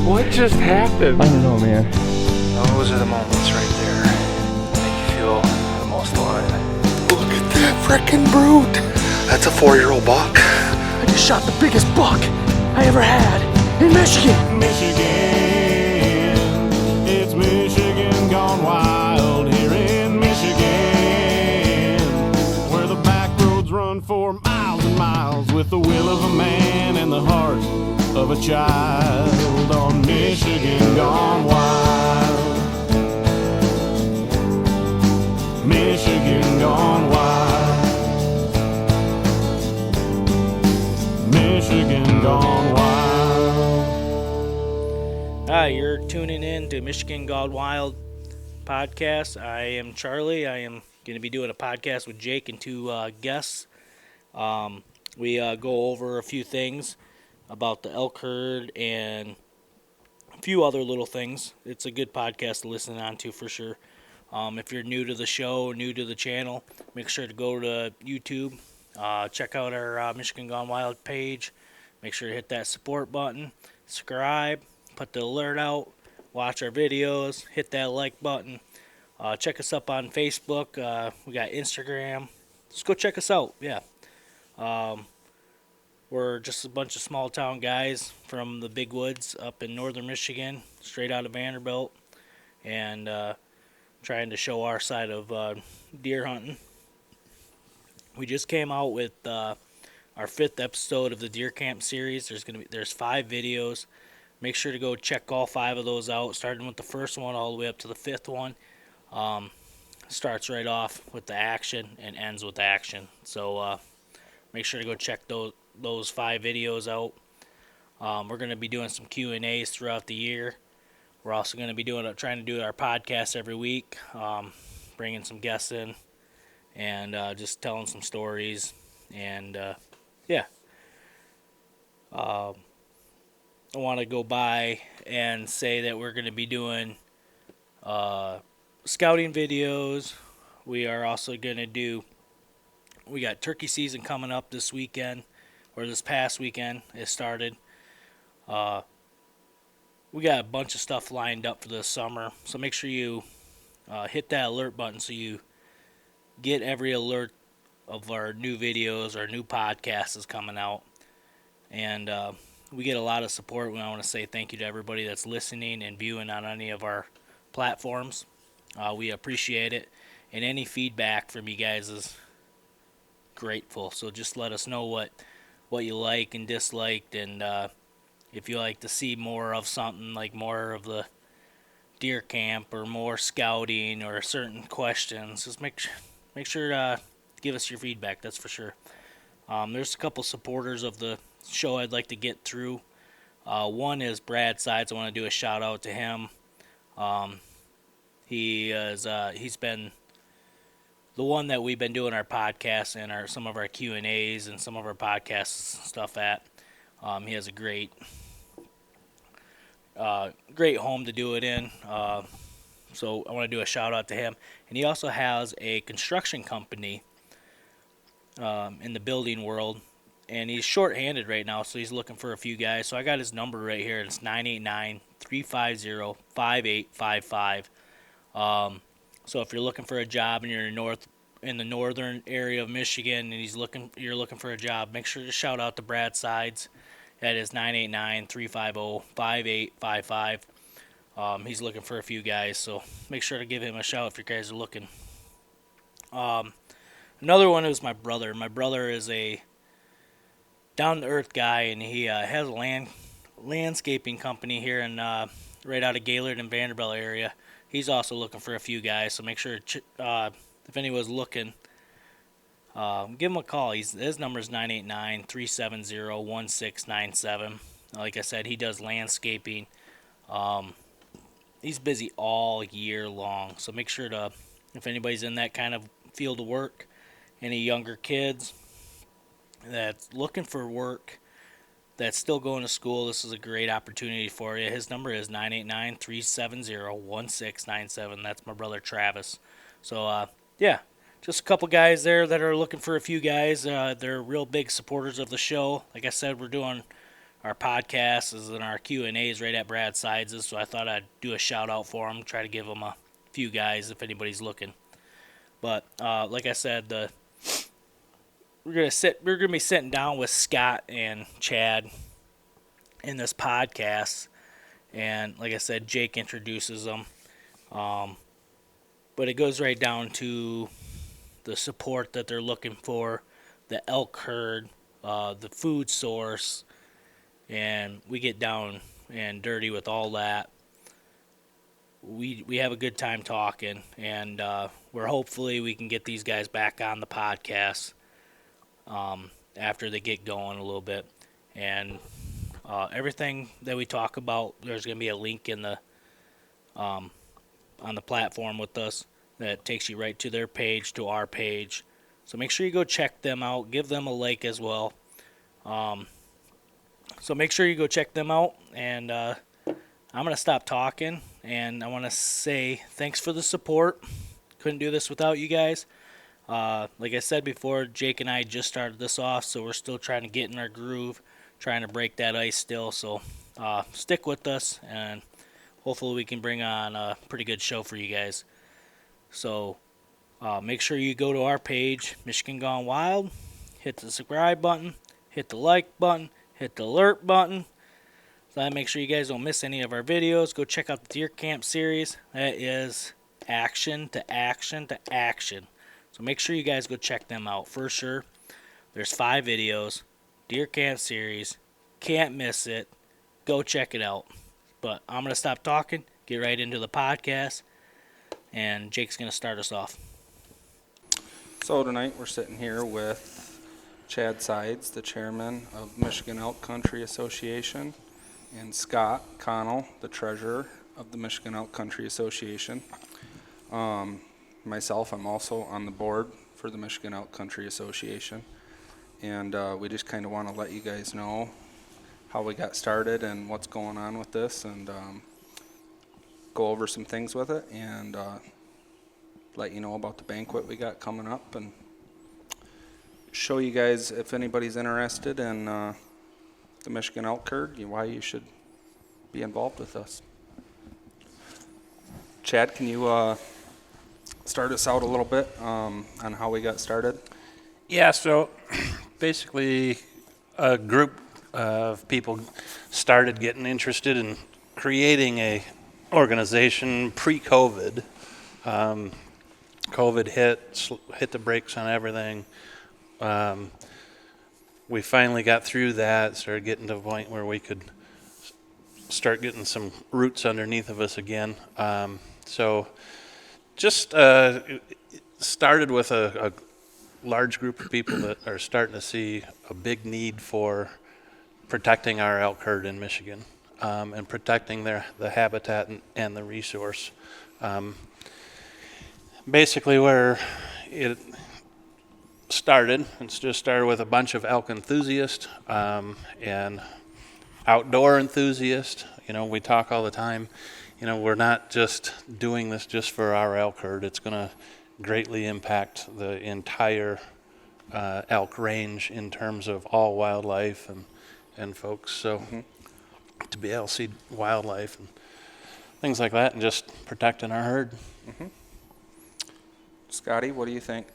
What just happened? I don't know, man. Those are the moments right there that make you feel the most alive. Look at that frickin' brute. That's a 4-year-old buck. I just shot the biggest buck I ever had in Michigan. Michigan, it's Michigan gone wild here in Michigan, where the back roads run for miles and miles with the will of a man and the heart of a child on Michigan gone wild. Michigan gone wild. Michigan gone wild. Hi, you're tuning in to Michigan Gone Wild podcast. I am Charlie. I am going to be doing a podcast with Jake and two guests. We go over a few things about the elk herd and a few other little things. It's a good podcast to listen on to for sure. If you're new to the show, new to the channel, make sure to go to YouTube. Check out our Michigan Gone Wild page. Make sure to hit that support button. Subscribe. Put the alert out. Watch our videos. Hit that like button. Check us up on Facebook. We got Instagram. Just go check us out. Yeah. We're just a bunch of small town guys from the big woods up in northern Michigan, straight out of Vanderbilt, and trying to show our side of deer hunting. We just came out with our 5th episode of the Deer Camp series. There's 5 videos. Make sure to go check all 5 of those out, starting with the first one all the way up to the 5th one. Starts right off with the action and ends with action. So make sure to go check those 5 videos out. We're going to be doing some Q&As throughout the year. We're also going to be trying to do our podcast every week, bringing some guests in and just telling some stories. And yeah, I want to go by and say that we're going to be doing scouting videos. We are also going to we got turkey season coming up this weekend, or this past weekend it started. We got a bunch of stuff lined up for this summer, so make sure you hit that alert button so you get every alert of our new videos, our new podcast is coming out. And we get a lot of support. I want to say thank you to everybody that's listening and viewing on any of our platforms. We appreciate it, and any feedback from you guys is grateful. So just let us know what you like and disliked, and if you like to see more of something, like more of the deer camp or more scouting or certain questions, just make sure to give us your feedback. That's for sure. There's a couple supporters of the show I'd like to get through. One is Brad Sides. I want to do a shout out to him. He's been the one that we've been doing our podcasts and some of our Q&As and some of our podcasts stuff at. He has a great home to do it in. So I want to do a shout out to him. And he also has a construction company in the building world. And he's short-handed right now, so he's looking for a few guys. So I got his number right here. It's 989-350-5855. So if you're looking for a job and you're in the northern area of Michigan and you're looking for a job, make sure to shout out to Brad Sides. That is 989-350-5855. He's looking for a few guys, so make sure to give him a shout if you guys are looking. Another one is my brother. My brother is a down-to-earth guy, and he has a landscaping company here in right out of Gaylord and Vanderbilt area. He's also looking for a few guys, so make sure if anyone's looking, give him a call. His number is 989-370-1697. Like I said, he does landscaping. He's busy all year long, so make sure to, if anybody's in that kind of field of work, any younger kids that's looking for work, that's still going to school, this is a great opportunity for you. His number is 989-370-1697. That's my brother Travis. So, yeah, just a couple guys there that are looking for a few guys. They're real big supporters of the show. Like I said, we're doing our podcast is in our Q&As right at Brad Sides', so I thought I'd do a shout out for them, try to give them a few guys if anybody's looking. But like I said, we're gonna be sitting down with Scott and Chad in this podcast, and like I said, Jake introduces them. But it goes right down to the support that they're looking for, the elk herd, the food source, and we get down and dirty with all that. We have a good time talking, and hopefully we can get these guys back on the podcast after they get going a little bit. And everything that we talk about, there's going to be a link in the on the platform with us that takes you right to their page, to our page. So make sure you go check them out. Give them a like as well. So make sure you go check them out. And I'm going to stop talking. And I want to say thanks for the support. Couldn't do this without you guys. Like I said before, Jake and I just started this off, so we're still trying to get in our groove, trying to break that ice still. So stick with us, and hopefully we can bring on a pretty good show for you guys. So make sure you go to our page, Michigan Gone Wild, hit the subscribe button, hit the like button, hit the alert button. So that make sure you guys don't miss any of our videos. Go check out the Deer Camp series. That is action to action to action. So make sure you guys go check them out for sure. There's 5 videos, Deer Camp series. Can't miss it. Go check it out. But I'm going to stop talking, get right into the podcast, and Jake's going to start us off. So tonight we're sitting here with Chad Sides, the chairman of Michigan Elk Country Association, and Scott Connell, the treasurer of the Michigan Elk Country Association. Myself, I'm also on the board for the Michigan Elk Country Association, and we just kind of want to let you guys know how we got started and what's going on with this, and go over some things with it, and let you know about the banquet we got coming up, and show you guys, if anybody's interested in the Michigan elk herd, why you should be involved with us. Chad, can you start us out a little bit on how we got started? Yeah, so basically a group of people started getting interested in creating a organization pre-COVID. COVID hit the brakes on everything. We finally got through that, started getting to a point where we could start getting some roots underneath of us again. So just started with a large group of people that are starting to see a big need for protecting our elk herd in Michigan, and protecting the habitat and the resource. Basically where it started, it's just started with a bunch of elk enthusiasts and outdoor enthusiasts. We talk all the time, we're not just doing this just for our elk herd. It's going to greatly impact the entire elk range in terms of all wildlife and folks. So to be able to see wildlife and things like that, and just protecting our herd. Scotty, what do you think?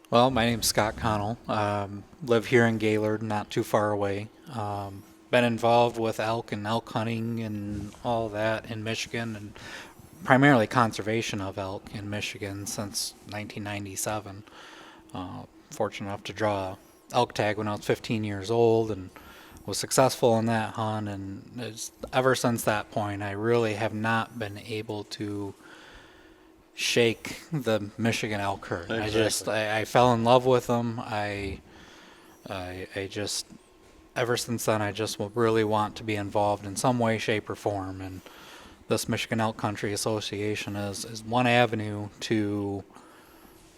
Well, my name's Scott Connell. Live here in Gaylord, not too far away. Been involved with elk and elk hunting and all that in Michigan, and primarily conservation of elk in Michigan since 1997. Fortunate enough to draw elk tag when I was 15 years old, and was successful in that hunt. And ever since that point, I really have not been able to shake the Michigan elk herd. Exactly. I fell in love with them. I just, ever since then, I just really want to be involved in some way, shape, or form. And this Michigan Elk Country Association is one avenue to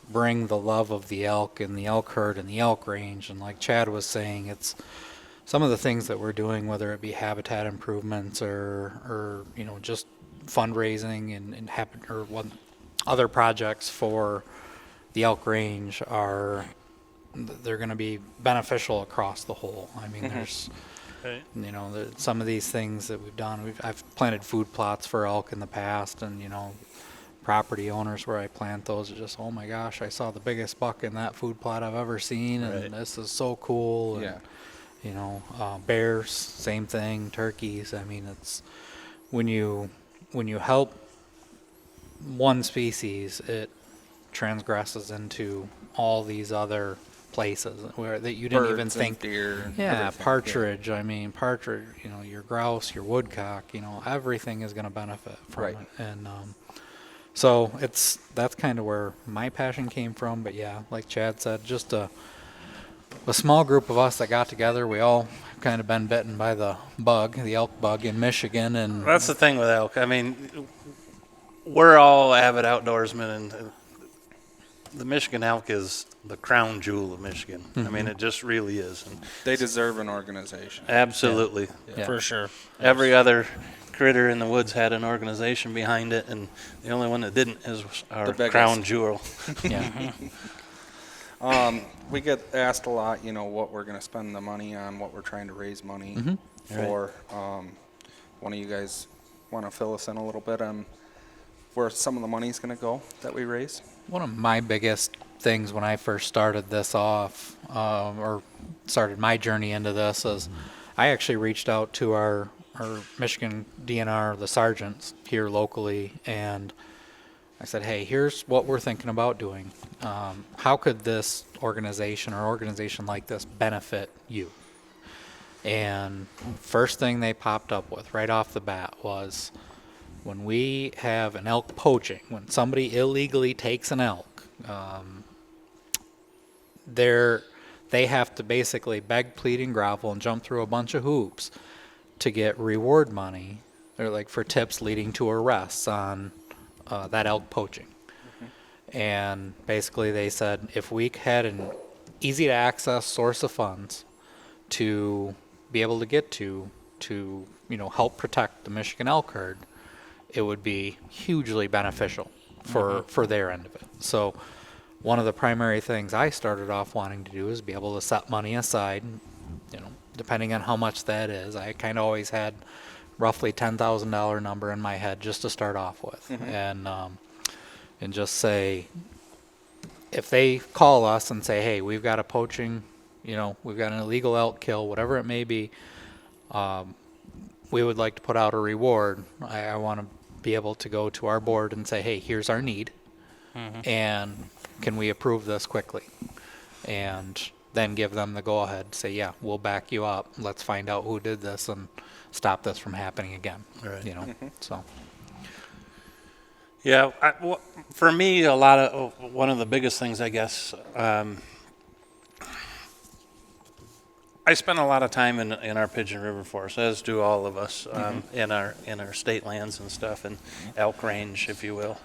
bring the love of the elk and the elk herd and the elk range. And like Chad was saying, it's some of the things that we're doing, whether it be habitat improvements or just fundraising and other projects for the elk range, they're going to be beneficial across the whole. I mean, Right. You know, some of these things that we've done, I've planted food plots for elk in the past, and you know, property owners where I plant those are just, oh my gosh, I saw the biggest buck in that food plot I've ever seen, and Right. this is so cool. And, Yeah. you know, bears, same thing. Turkeys. I mean, it's when you help one species, it transgresses into all these other places where that you didn't even Birds and think. deer and Yeah, everything, partridge. I mean, partridge. You know, your grouse, your woodcock. You know, everything is going to benefit from Right. it. And so that's kind of where my passion came from. But yeah, like Chad said, just a small group of us that got together. We all kind of been bitten by the elk bug in Michigan, and That's the thing with elk. I mean, we're all avid outdoorsmen, and the Michigan elk is the crown jewel of Michigan. I mean, it just really is. And They deserve an organization. absolutely. Yeah. For sure. Every other critter in the woods had an organization behind it, and the only one that didn't is our The biggest. crown jewel. yeah, We get asked a lot, you know, what we're going to spend the money on, what we're trying to raise money for. One of you guys want to fill us in a little bit on where some of the money's going to go that we raise? one of my biggest things when I first started this off, or started my journey into this, is I actually reached out to our Michigan DNR, the sergeants here locally, and I said, hey, here's what we're thinking about doing. How could this organization or organization like this benefit you? And first thing they popped up with right off the bat was, when we have an elk poaching, when somebody illegally takes an elk, they have to basically beg, plead, and grovel and jump through a bunch of hoops to get reward money, or like for tips leading to arrests on that elk poaching. And basically they said, if we had an easy to access source of funds to be able to get to you know, help protect the Michigan elk herd, it would be hugely beneficial for their end of it. So one of the primary things I started off wanting to do is be able to set money aside, you know, depending on how much that is. I kind of always had roughly $10,000 number in my head just to start off with. And just say, if they call us and say, hey, we've got a poaching, you know, we've got an illegal elk kill, whatever it may be, we would like to put out a reward. I want to be able to go to our board and say, hey, here's our need, and can we approve this quickly? And then give them the go-ahead, say, yeah, we'll back you up. Let's find out who did this and stop this from happening again. Right. You know, so. Yeah, for me, one of the biggest things, I guess, I spend a lot of time in our Pigeon River Forest, as do all of us, in our state lands and stuff, and elk range, if you will.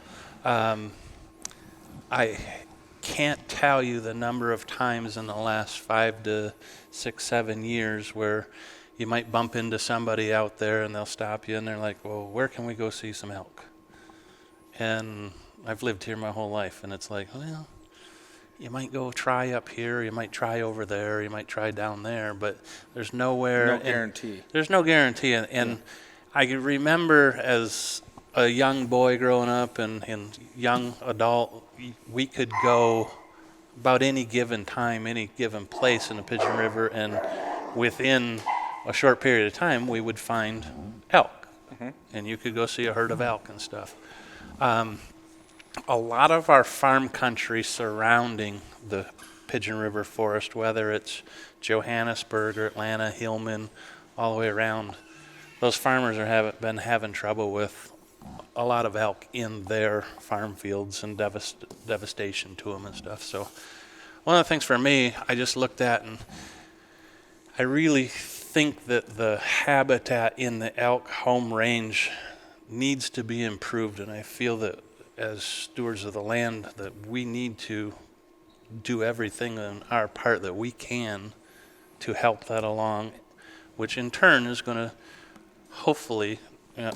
I can't tell you the number of times in the last 5 to 6, 7 years where you might bump into somebody out there and they'll stop you and they're like, well, where can we go see some elk? And I've lived here my whole life, and it's like, well, you might go try up here, you might try over there, you might try down there, but there's nowhere. No guarantee. There's no guarantee. And I can remember as a young boy growing up and young adult, we could go about any given time, any given place in the Pigeon River, and within a short period of time, we would find elk. And you could go see a herd of elk and stuff. A lot of our farm country surrounding the Pigeon River Forest, whether it's Johannesburg or Atlanta, Hillman, all the way around, those farmers been having trouble with a lot of elk in their farm fields and devastation to them and stuff. So one of the things for me, I just looked at, and I really think that the habitat in the elk home range needs to be improved, and I feel that as stewards of the land that we need to do everything in our part that we can to help that along, which in turn is going to hopefully,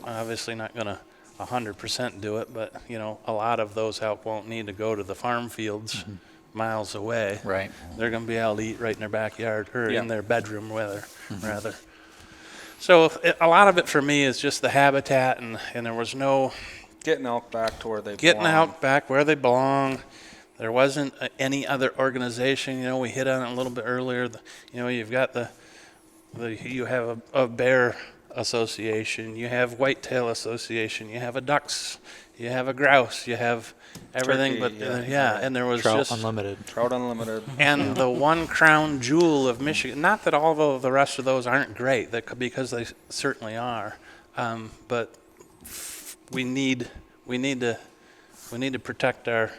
obviously not going to 100% do it, but a lot of those elk won't need to go to the farm fields miles away. Right. They're going to be able to eat right in their backyard or in their bedroom rather. So a lot of it for me is just the habitat, and there was no Getting elk back to where they getting belong. out back where they belong. There wasn't any other organization. You know, we hit on it a little bit earlier. You've got you have a bear association, you have whitetail association, you have a ducks, you have a grouse, you have everything. Turkey, but yeah. and there was Trout just Unlimited. Trout Unlimited. and the one crown jewel of Michigan. Not that all of the rest of those aren't great, because they certainly are, but we need to protect our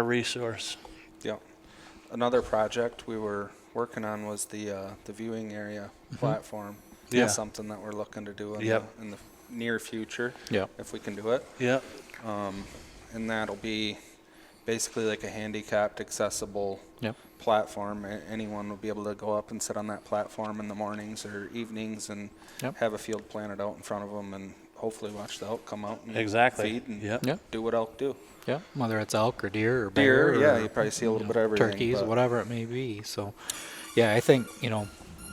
resource. Yep. Another project we were working on was the viewing area platform. Yeah. That's something that we're looking to do in, Yep. in the near future. Yep. If we can do it. Yep. And that'll be basically like a handicapped accessible Yep. platform. Anyone will be able to go up and sit on that platform in the mornings or evenings and Yep. have a field planted out in front of them and hopefully watch the elk come out and Exactly. feed and Yep. Yep. do what elk do. Yeah, whether it's elk or deer or Deer, bear yeah, or, you probably see a little bit of everything. turkeys, but- whatever it may be. So, yeah, I think,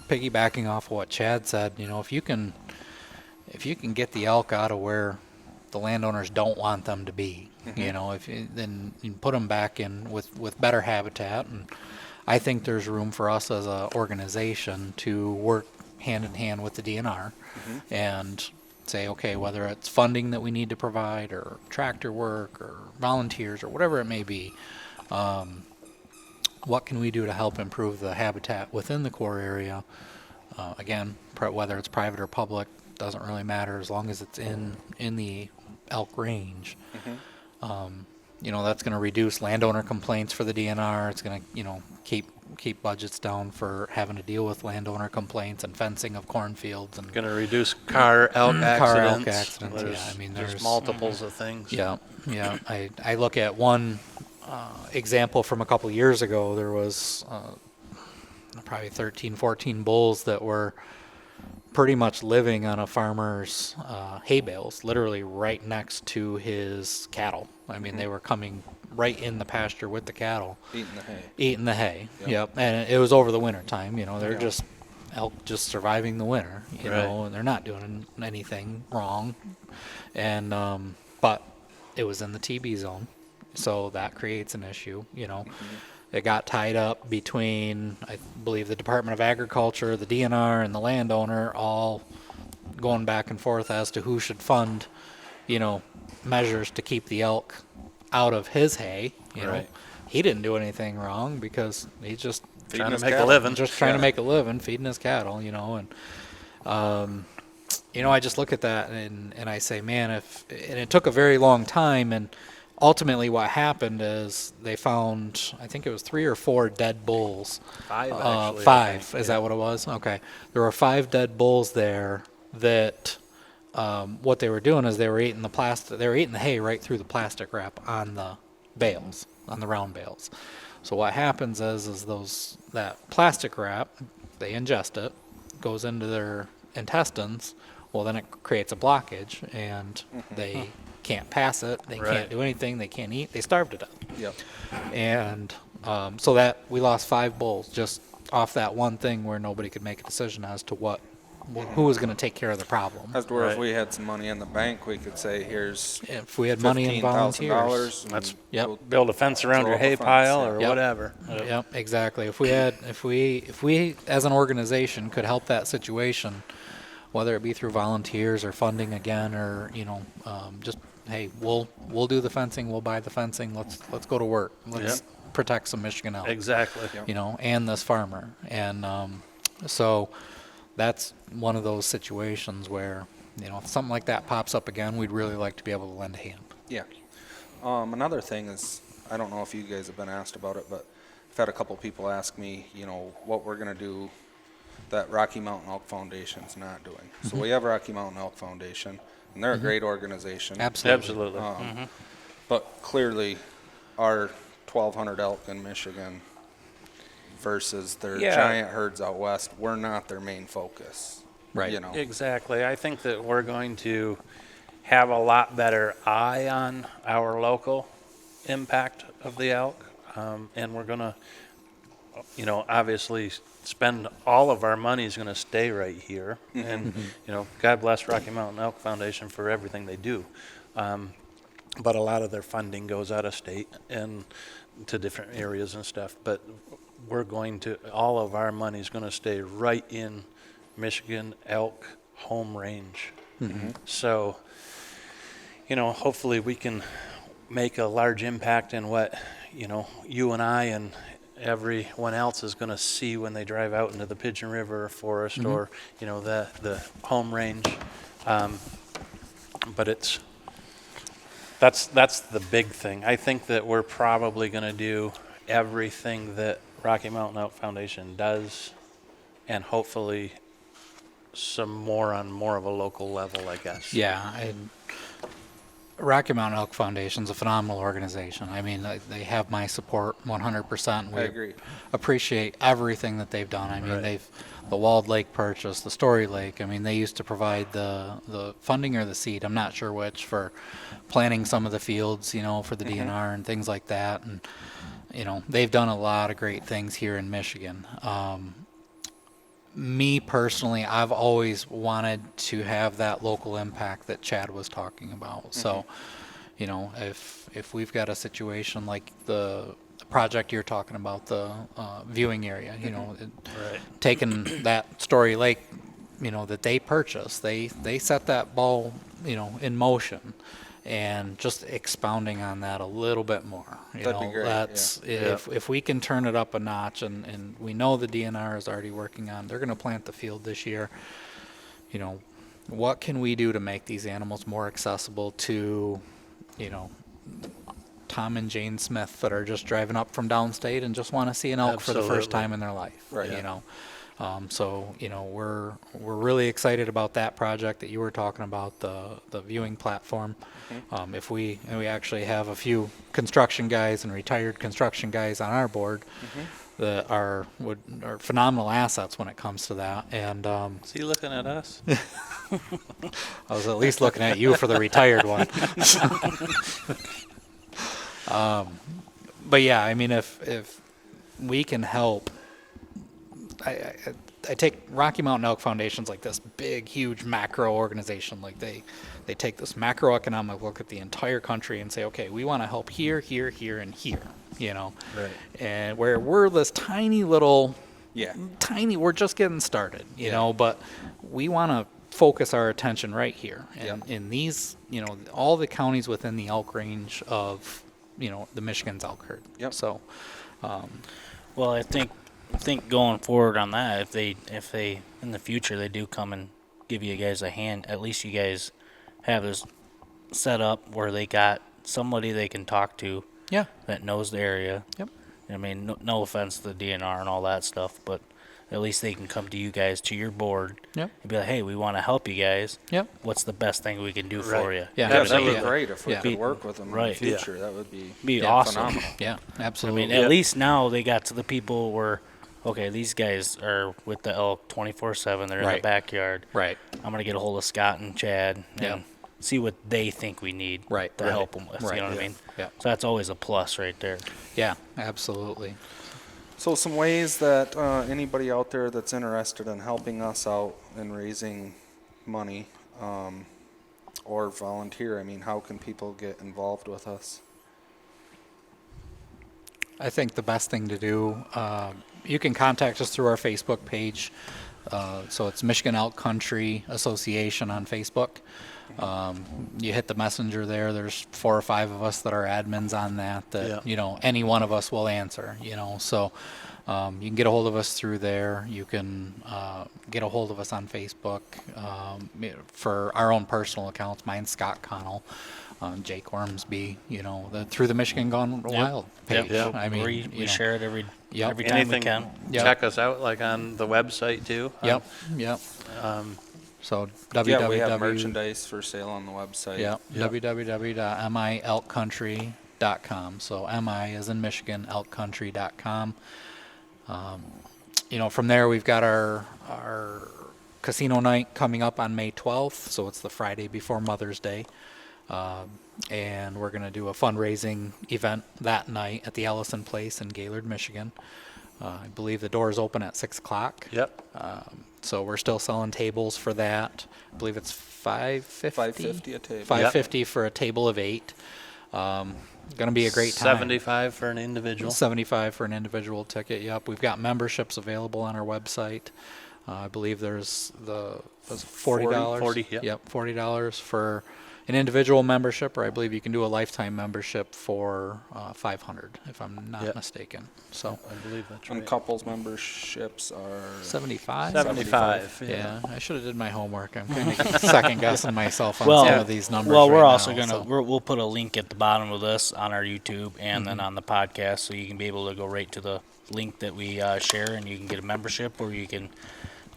piggybacking off what Chad said, if you can get the elk out of where the landowners don't want them to be, then you put them back in with better habitat. And I think there's room for us as an organization to work hand in hand with the DNR and say, okay, whether it's funding that we need to provide or tractor work or volunteers or whatever it may be, what can we do to help improve the habitat within the core area? Again, whether it's private or public, doesn't really matter as long as it's in the elk range. That's going to reduce landowner complaints for the DNR. It's going to, keep budgets down for having to deal with landowner complaints and fencing of cornfields and Going to reduce car elk accidents. elk accidents, There's, yeah, I mean, there's there's- multiples of things. Yeah. I look at one example from a couple years ago. There was probably 13, 14 bulls that were pretty much living on a farmer's hay bales, literally right next to his cattle. I mean, they were coming right in the pasture with the cattle. Eating the hay. Yep. And it was over the winter time. They're Yeah. just elk just surviving the winter, Right. and they're not doing anything wrong. And but it was in the TB zone, so that creates an issue. It got tied up between, I believe, the Department of Agriculture, the DNR, and the landowner, all going back and forth as to who should fund, measures to keep the elk out of his hay. Right. He didn't do anything wrong because he's just Trying to his make a cattle. living. trying to make a living, feeding his cattle, and I just look at that and I say, man, and it took a very long time, and ultimately what happened is they found, I think it was 3 or 4 dead bulls. Five, actually. I Five, think, is that what it was? Okay. There were 5 dead bulls there that what they were doing is they were eating the hay right through the plastic wrap on the bales, on the round bales. So what happens is that plastic wrap, they ingest it, goes into their intestines. Well, then it creates a blockage, and they can't pass it. They Right. can't do anything. They can't eat. They starve to death. Yep. And so that we lost 5 bulls just off that one thing where nobody could make a decision as to who was going to take care of the problem. As to where if Right. we had some money in the bank, we could say, here's If we had money and volunteers. $15,000. That's- Yep. Build a fence around Throw your up a hay fence, pile yeah. or Yep. whatever. Yep, exactly. If we as an organization could help that situation, whether it be through volunteers or funding again, or just hey, we'll do the fencing, we'll buy the fencing, let's go to work, let's protect some Michigan elk, Exactly. and this farmer, and so that's one of those situations where if something like that pops up again, we'd really like to be able to lend a hand. Yeah. Another thing is, I don't know if you guys have been asked about it, but I've had a couple people ask me, what we're going to do that Rocky Mountain Elk Foundation's not doing. So we have Rocky Mountain Elk Foundation, and they're a great organization. Absolutely. Absolutely. But clearly, our 1,200 elk in Michigan versus their Yeah. giant herds out west, we're not their main focus. Right. Exactly. I think that we're going to have a lot better eye on our local impact of the elk, and we're going to, obviously spend all of our money is going to stay right here. And, God bless Rocky Mountain Elk Foundation for everything they do. But a lot of their funding goes out of state and to different areas and stuff. But all of our money is going to stay right in Michigan Elk home range. So, hopefully we can make a large impact in what, you and I and everyone else is going to see when they drive out into the Pigeon River forest or, the home range. But that's the big thing. I think that we're probably going to do everything that Rocky Mountain Elk Foundation does, and hopefully some more on more of a local level, I guess. Yeah, and Rocky Mountain Elk Foundation's a phenomenal organization. I mean, they have my support 100%. I agree. Appreciate everything that they've done. I mean, the Walled Lake purchase, the Story Lake. I mean, they used to provide the funding or the seed, I'm not sure which, for planting some of the fields, for the DNR and things like that. And, they've done a lot of great things here in Michigan. Me personally, I've always wanted to have that local impact that Chad was talking about. So, if we've got a situation like the project you're talking about, the viewing area, taking that Story Lake, that they purchased, they set that ball, in motion. And just expounding on that a little bit more. That'd be great, That's if we can turn it up a notch, and we know the DNR is already working on. They're going to plant the field this year. What can we do to make these animals more accessible to, Tom and Jane Smith that are just driving up from downstate and just want to see an elk for the first time in their life. Right. So we're really excited about that project that you were talking about, the viewing platform. If we actually have a few construction guys and retired construction guys on our board that are phenomenal assets when it comes to that. And Is he looking at us? I was at least looking at you for the retired one. But yeah, I mean, if we can help. I take Rocky Mountain Elk Foundation's like this big, huge macro organization. Like they take this macroeconomic look at the entire country and say, okay, we want to help here, here, here, and here. Right. And where we're this tiny little, we're just getting started. But we want to focus our attention right here, and in these, all the counties within the elk range of, the Michigan's elk herd. Yep. So, Well, I think going forward on that, if they in the future they do come and give you guys a hand, at least you guys have this set up where they got somebody they can talk to that knows the area. Yep. I mean, no offense to the DNR and all that stuff, but at least they can come to you guys, to your board, Yep. and be like, hey, we want to help you guys. Yep. What's the best thing we can do for you? Yeah. That would be Yeah. great if we Yeah. could work with them in the Right. future. That would be awesome. phenomenal. Yeah, I absolutely. mean, at least now they got to the people where, okay, these guys are with the elk 24/7. They're in the Right. backyard. Right. I'm going to get a hold of Scott and Chad and Yeah. see what they think we need Right. to Right. help them with. Right. You know what Yeah. I mean? Yeah. So that's always a plus right there. Yeah, absolutely. So some ways that anybody out there that's interested in helping us out in raising money or volunteer, I mean, how can people get involved with us? I think the best thing to do, you can contact us through our Facebook page. So it's Michigan Elk Country Association on Facebook. You hit the messenger there. There's 4 or 5 of us that are admins on that. Any one of us will answer. So you can get a hold of us through there. You can get a hold of us on Facebook for our own personal accounts. Mine's Scott Connell. Jake Ormsbee, through the Michigan Gone Wild page. Yep. I mean, we share it every time Anything, we can. Yep. check us out, like on the website too. Yep. So www. Yeah, we have merchandise for sale on the website. Yep. www.milkcountry.com. So MI is in Michigan, elkcountry.com. From there we've got our casino night coming up on May 12th. So it's the Friday before Mother's Day. And we're going to do a fundraising event that night at the Ellison Place in Gaylord, Michigan. I believe the doors open at 6 o'clock. Yep. So we're still selling tables for that. I believe it's $5.50. $5.50 a table. $5.50 for a table of 8. Going to be a great time. 75 for an individual. 75 for an individual ticket. Yep. We've got memberships available on our website. I believe there's $40. 40, yep. Yep, $40 for an individual membership, or I believe you can do a lifetime membership for $500, if I'm not Yep. mistaken. So I believe that's And right. couples memberships are 75. 75. Yeah, I should have did my homework. I'm kind of second guessing myself on Well, some of these numbers. Well, we're right also now, gonna so. we'll put a link at the bottom of this on our YouTube and then on the podcast, so you can be able to go right to the link that we share, and you can get a membership, or you can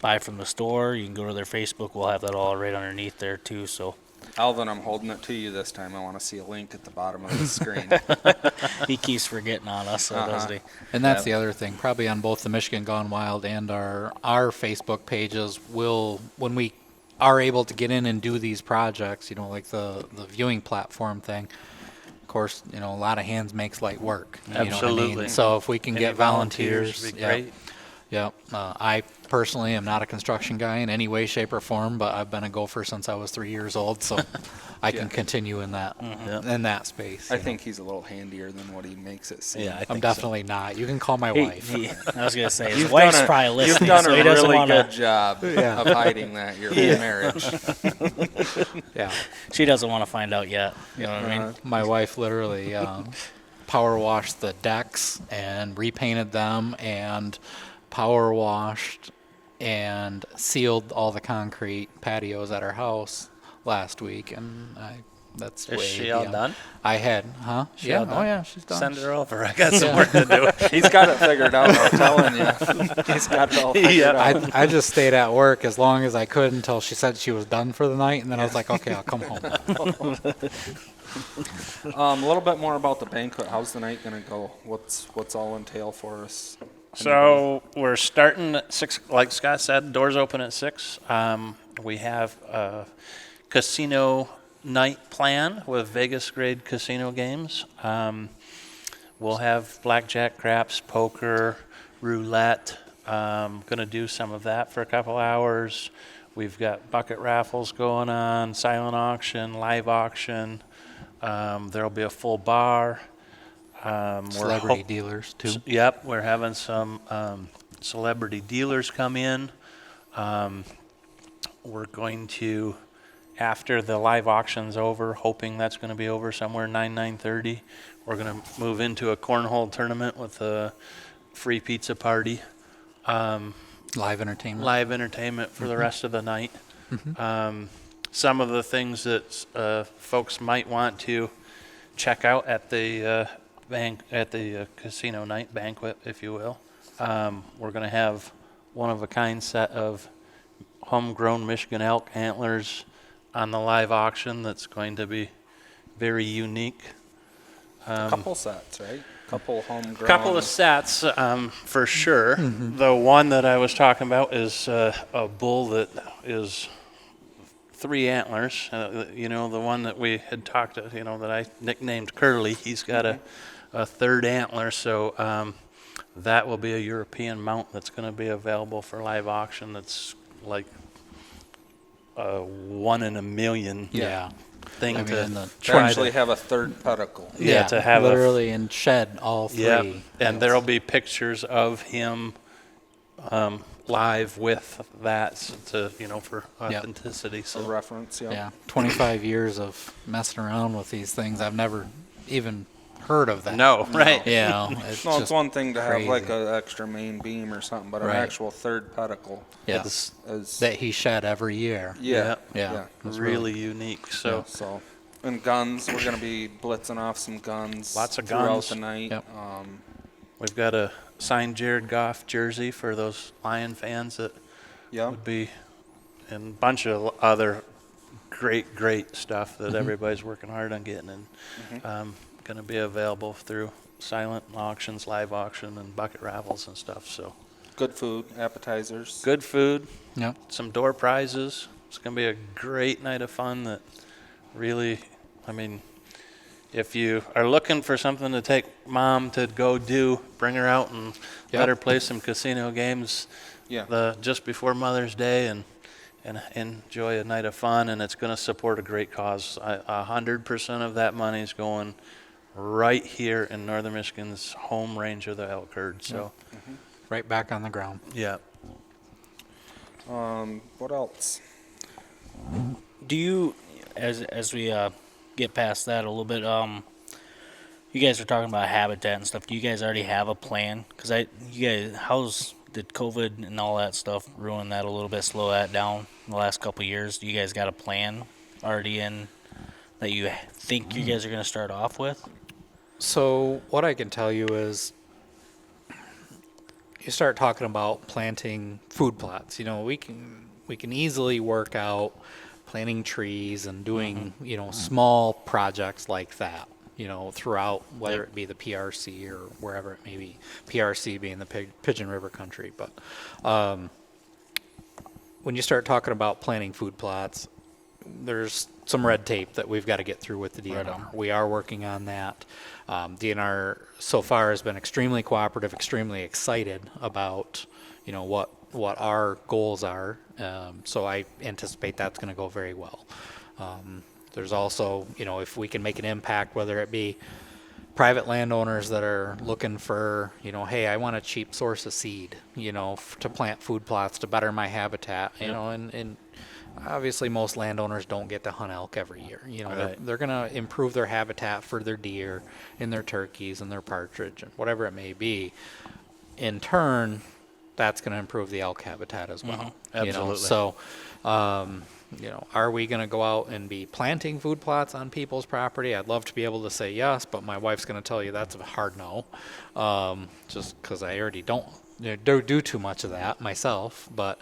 buy from the store. You can go to their Facebook. We'll have that all right underneath there too. So Alvin, I'm holding it to you this time. I want to see a link at the bottom of the screen. he keeps forgetting on us, so doesn't he? And that's the other thing, probably on both the Michigan Gone Wild and our Facebook pages, when we are able to get in and do these projects, like the viewing platform thing, of course, a lot of hands makes light work. You know what I Absolutely. mean? So if we can Any get volunteers, would be yep, great. yep. I personally am not a construction guy in any way, shape, or form, but I've been a gopher since I was 3 years old, so I can continue in that space. I you know. think he's a little handier than what he makes it seem. Yeah, I think I'm definitely not. You can call my wife. I was gonna say his You've wife's done a- probably You've listening, done so a he doesn't really want to. good job of hiding that your marriage. Yeah. She doesn't want to find out yet. You know what I mean? My wife literally power washed the decks and repainted them and power washed and sealed all the concrete patios at our house last week, and that's Is way she all beyond- done? I had, huh? She Yeah. all Oh done? yeah, she's done. Send her over. I got some Yeah. work to do. He's got it figured out, I'm telling you. He's got it all figured out. I just stayed at work as long as I could until she said she was done for the night, and then I was like, okay, I'll come home. A little bit more about the banquet. How's the night gonna go? What's all entail for us? So we're starting at 6, like Scott said, doors open at 6. We have a casino night plan with Vegas grade casino games. We'll have blackjack, craps, poker, roulette. Going to do some of that for a couple hours. We've got bucket raffles going on, silent auction, live auction. There'll be a full bar. Celebrity dealers too. Yep, we're having some celebrity dealers come in. We're going to, after the live auction's over, hoping that's going to be over somewhere 9:30, we're going to move into a cornhole tournament with a free pizza party. Live entertainment. Live entertainment for the rest of the night. Some of the things that folks might want to check out at the casino night banquet, if you will. We're going to have one-of-a-kind set of homegrown Michigan elk antlers on the live auction that's going to be very unique. Couple sets, right? Couple homegrown. Couple of sets, for sure. The one that I was talking about is a bull that is 3 antlers. The one that we had talked to, that I nicknamed Curly. He's got a third antler, so that will be a European mount that's going to be available for live auction. That's like a 1 in a million Yeah. thing I mean, to in the To try actually to. have a third pedicle. Yeah, to have literally and shed all 3. Yeah, and there'll be pictures of him live with that for authenticity. A So reference, yeah. Yeah, 25 years of messing around with these things. I've never even heard of that. no, right? It's No, it's just one thing to have like crazy. an extra main beam or something, but an Right. actual third pedicle Yeah, is that he shed every year. yeah. Yeah. It's really unique. So So, and guns, we're gonna be blitzing off some guns. Lots of throughout guns. the night. Yep. we've got a signed Jared Goff jersey for those Lion fans that Yeah. would be, and a bunch of other great stuff that everybody's working hard on getting, and going to be available through silent auctions, live auction, and bucket raffles and stuff. So Good food, appetizers. good food, Yep. some door prizes. It's going to be a great night of fun that really, if you are looking for something to take mom to go do, bring her out and let her play some casino games just before Mother's Day and enjoy a night of fun, and it's going to support a great cause. 100% of that money is going right here in Northern Michigan's home range of the elk herd. So, Right back on the ground. yeah. What else? Do you, as we get past that a little bit, you guys are talking about habitat and stuff. Do you guys already have a plan? Because did COVID and all that stuff ruin that a little bit, slow that down in the last couple of years? Do you guys got a plan already in that you think you guys are going to start off with? So what I can tell you is, you start talking about planting food plots. We can easily work out planting trees and doing small projects like that. Throughout, whether it be the PRC or wherever it may be. PRC being the Pigeon River country, but when you start talking about planting food plots, there's some red tape that we've got to get through with the DNR. Right. We are working on that. DNR so far has been extremely cooperative, extremely excited about, what our goals are. So I anticipate that's going to go very well. There's also, if we can make an impact, whether it be private landowners that are looking for, hey, I want a cheap source of seed, to plant food plots to better my habitat, and obviously most landowners don't get to hunt elk every year. They're going to improve their habitat for their deer and their turkeys and their partridge and whatever it may be. In turn, that's going to improve the elk habitat as well. Absolutely. So, are we going to go out and be planting food plots on people's property? I'd love to be able to say yes, but my wife's going to tell you that's a hard no, just because I already don't do too much of that myself. But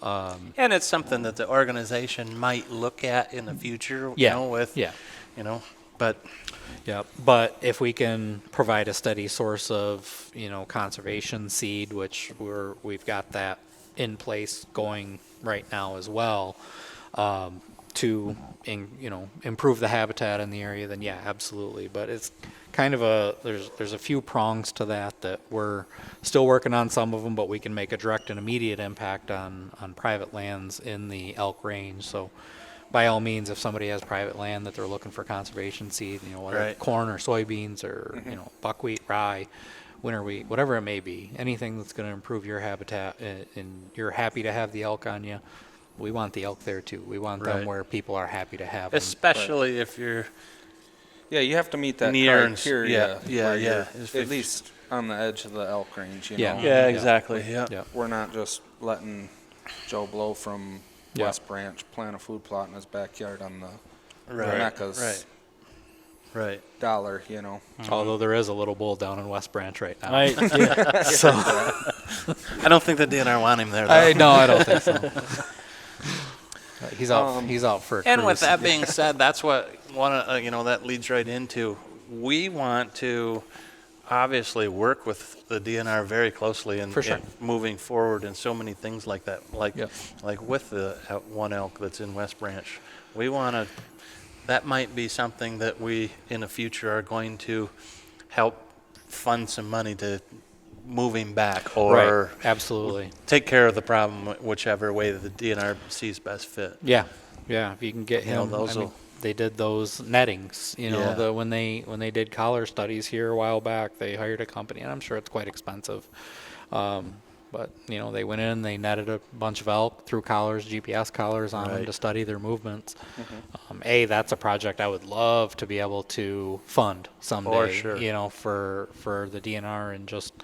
And it's something that the organization might look at in the future, but if we can provide a steady source of, conservation seed, which we've got that in place going right now as well, to improve the habitat in the area, then yeah, absolutely. But it's kind of there's a few prongs to that we're still working on some of them, but we can make a direct and immediate impact on private lands in the elk range. So by all means, if somebody has private land that they're looking for conservation seed, whether corn or soybeans or buckwheat, rye, winter wheat, whatever it may be, anything that's going to improve your habitat, and you're happy to have the elk on you, we want the elk there too. We want them where people are happy to have them. especially if you're You have to meet that near criteria. yeah. At least on the edge of the elk range, Yeah, exactly. Yeah. We're not just letting Joe Blow from West Branch plant a food plot in his backyard on the Mecca's dollar, Although there is a little bull down in West Branch right now. I don't think the DNR want him there, though. I don't think so. He's out for a And with cruise. that being said, that's what that leads right into. We want to obviously work with the DNR very closely in moving forward in so many things like that. Like with the one elk that's in West Branch, we want to. That might be something that we in the future are going to help fund some money to move him back, or absolutely take care of the problem whichever way that the DNR sees best fit. Yeah, if you can get him. They did those nettings, when they did collar studies here a while back, they hired a company, and I'm sure it's quite expensive. But they went in, they netted a bunch of elk, threw collars, GPS collars on them to study their movements. That's a project I would love to be able to fund someday. For the DNR, and just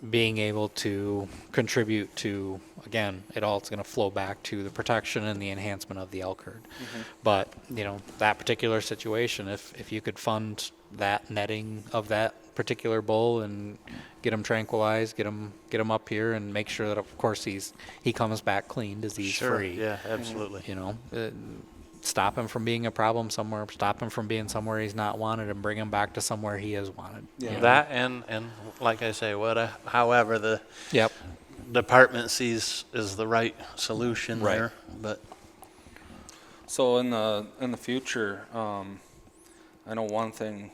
being able to contribute to, again, it's going to flow back to the protection and the enhancement of the elk herd. But that particular situation, if you could fund that netting of that particular bull and get him tranquilized, get him up here, and make sure that of course he comes back clean, disease free. Yeah, absolutely. Stop him from being a problem somewhere, stop him from being somewhere he's not wanted, and bring him back to somewhere he is wanted. That and like I say, however the department sees is the right solution there. But so in the future, I know one thing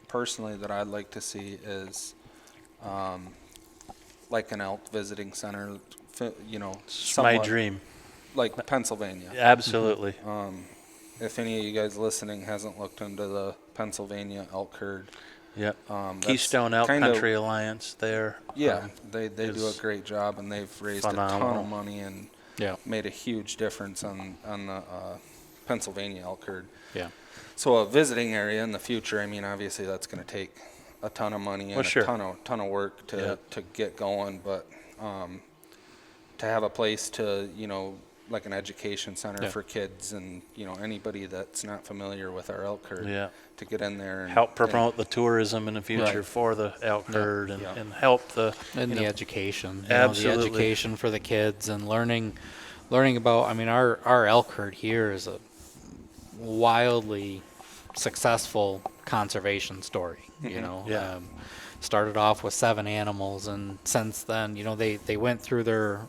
personally that I'd like to see is like an elk visiting center, you know, It's my somewhat dream. like Pennsylvania. Absolutely. If any of you guys listening hasn't looked into the Pennsylvania elk herd, Yep. that's Keystone Elk kinda- Country Alliance there. yeah, they do a is great job, and they've raised a ton phenomenal. of money and Yeah. made a huge difference on the Pennsylvania elk herd. Yeah. So a visiting area in the future, I mean, obviously that's going to take a ton of money and Well, sure. a ton of work to get going, but to have a place to, you know, like an education center Yeah. for kids and, you know, anybody that's not familiar with our elk herd, Yeah. to get in there and Help promote the tourism in the future Right. for the elk herd and, Yeah. and help the And you the know, education, Absolutely. the education for the kids and learning about. I mean, our elk herd here is a wildly successful conservation story. You know, Yeah. started off with 7 animals, and since then, you know, they went through their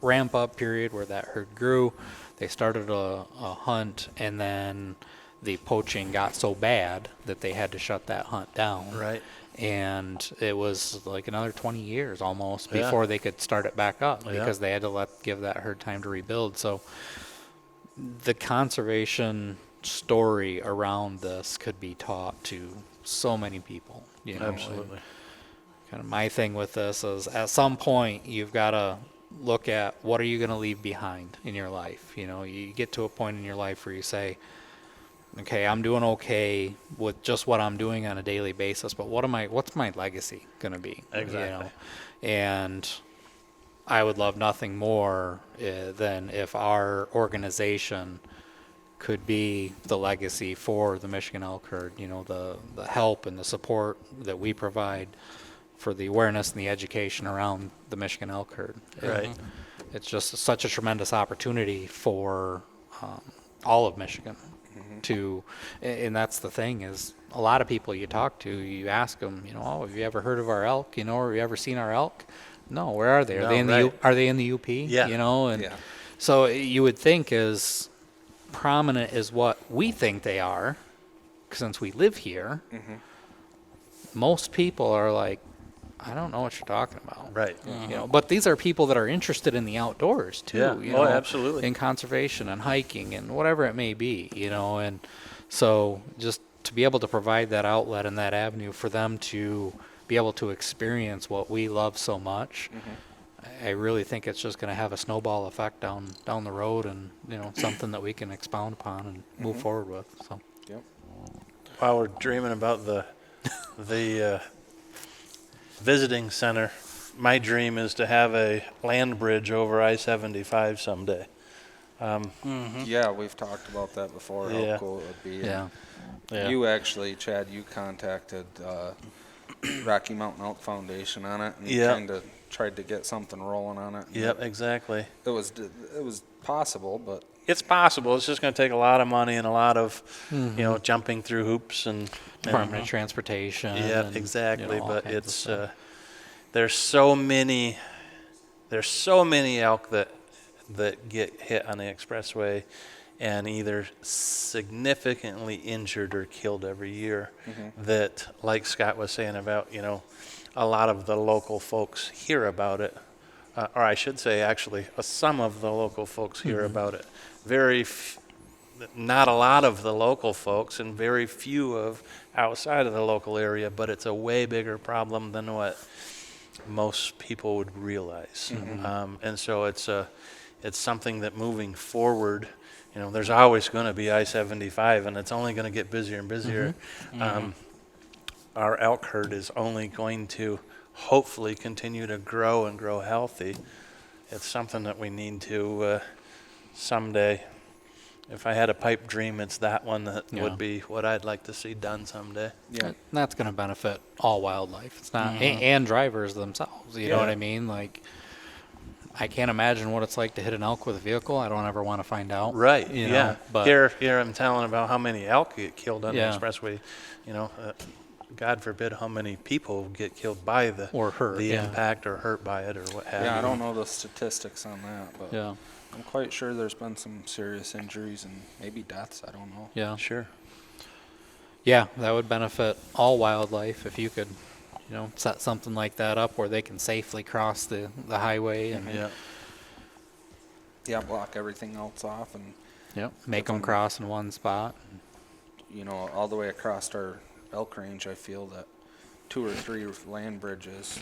ramp up period where that herd grew. They started a hunt, and then the poaching got so bad that they had to shut that hunt down. Right. And it was like another 20 years almost Yeah. before they could start it back up Yeah. because they had to give that herd time to rebuild. So the conservation story around this could be taught to so many people. You know, Absolutely. Kind of my thing with this is at some point you've got to look at what are you going to leave behind in your life. You know, you get to a point in your life where you say, okay, I'm doing okay with just what I'm doing on a daily basis, but what's my legacy going to be? Exactly. You know? And I would love nothing more than if our organization could be the legacy for the Michigan elk herd, you know, the help and the support that we provide for the awareness and the education around the Michigan elk herd. Right. It's just such a tremendous opportunity for all of Michigan to, and that's the thing is a lot of people you talk to, you ask them, you know, oh, have you ever heard of our elk? You know, or have you ever seen our elk? No, where are they? Are No, they in right. are they in the UP? Yeah. You know, and Yeah. so you would think as prominent as what we think they are, since we live here, most people are like, I don't know what you're talking about. Right. You know, but these are people that are interested in the outdoors too. Yeah. You Oh, know, absolutely. in conservation and hiking and whatever it may be. You know, and so just to be able to provide that outlet and that avenue for them to be able to experience what we love so much. I really think it's just going to have a snowball effect down the road, and you know, something that we can expound upon and move forward with. So Yep. While we're dreaming about the visiting center, my dream is to have a land bridge over I-75 someday. Yeah, we've talked about that before. Yeah. How cool it would be. yeah, Yeah. You actually, Chad, you contacted Rocky Mountain Elk Foundation on it, and Yeah. kind of tried to get something rolling on it. Yep, exactly. It was possible, but It's possible. It's just going to take a lot of money and a lot of, you know, jumping through hoops and Department of Transportation. yeah, and, exactly. you know, all But kinds of it's stuff. there's so many elk that get hit on the expressway and either significantly injured or killed every year. That, like Scott was saying about, you know, a lot of the local folks hear about it, or I should say, actually, some of the local folks hear about it. Not a lot of the local folks, and very few of outside of the local area, but it's a way bigger problem than what most people would realize. And so it's something that moving forward, you know, there's always going to be I-75, and it's only going to get busier and busier. Our elk herd is only going to hopefully continue to grow and grow healthy. It's something that we need to someday. If I had a pipe dream, it's that one that Yeah. would be what I'd like to see done someday. yeah. And that's going to benefit all wildlife. It's not, and drivers themselves. You know what I mean? Like, I can't imagine what it's like to hit an elk with a vehicle. I don't ever want to find out. Right. You know, Yeah. But Here I'm telling about how many elk get killed on Yeah. the expressway. You know, God forbid how many people get killed by the Or hurt, the yeah. impact or hurt by it or what have you. Yeah, I don't know the statistics on that, but yeah, I'm quite sure there's been some serious injuries and maybe deaths. I don't know. yeah. Sure. Yeah, that would benefit all wildlife if you could, set something like that up where they can safely cross the highway and Yeah, block everything else off and, make them cross in one spot. all the way across our elk range, I feel that 2 or 3 land bridges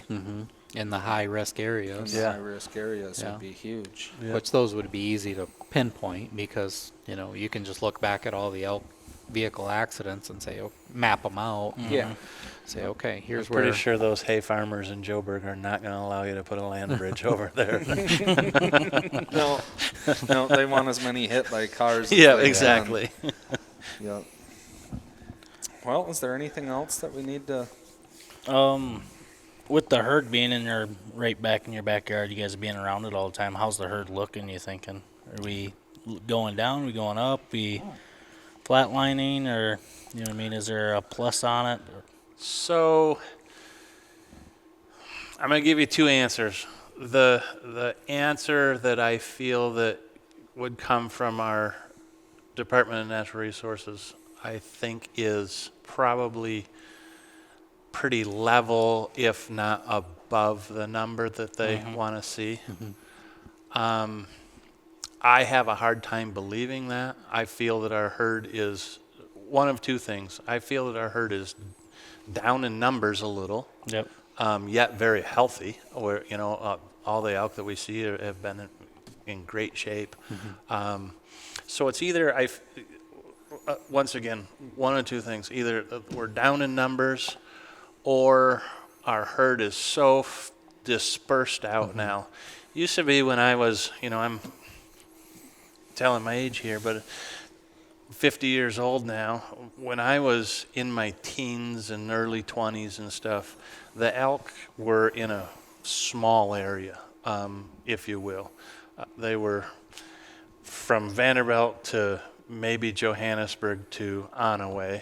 In the high-risk areas. in the high-risk areas Yeah. would be huge. Which those would be easy to pinpoint because, you can just look back at all the elk vehicle accidents and say, map them out. Yeah. Say, okay, here's Pretty where. sure those hay farmers in Joburg are not going to allow you to put a land bridge over there. No, they want as many hit by cars. as Yeah, they can. exactly. Yep. Well, is there anything else that we need to? With the herd being in your right back in your backyard, you guys being around it all the time. How's the herd looking? You thinking? Are we going down? Are we going up? We flatlining, or Is there a plus on it? So I'm going to give you 2 answers. The answer that I feel that would come from our Department of Natural Resources, I think, is probably pretty level, if not above the number that they want to see. I have a hard time believing that. I feel that our herd is one of 2 things. I feel that our herd is down in numbers a little, Yep. yet very healthy. Or all the elk that we see have been in great shape. So it's either once again, one of 2 things: either we're down in numbers, or our herd is so dispersed out now. Used to be when I was, I'm telling my age here, but 50 years old now. When I was in my teens and early 20s and stuff, the elk were in a small area, if you will. They were from Vanderbilt to maybe Johannesburg to Onaway,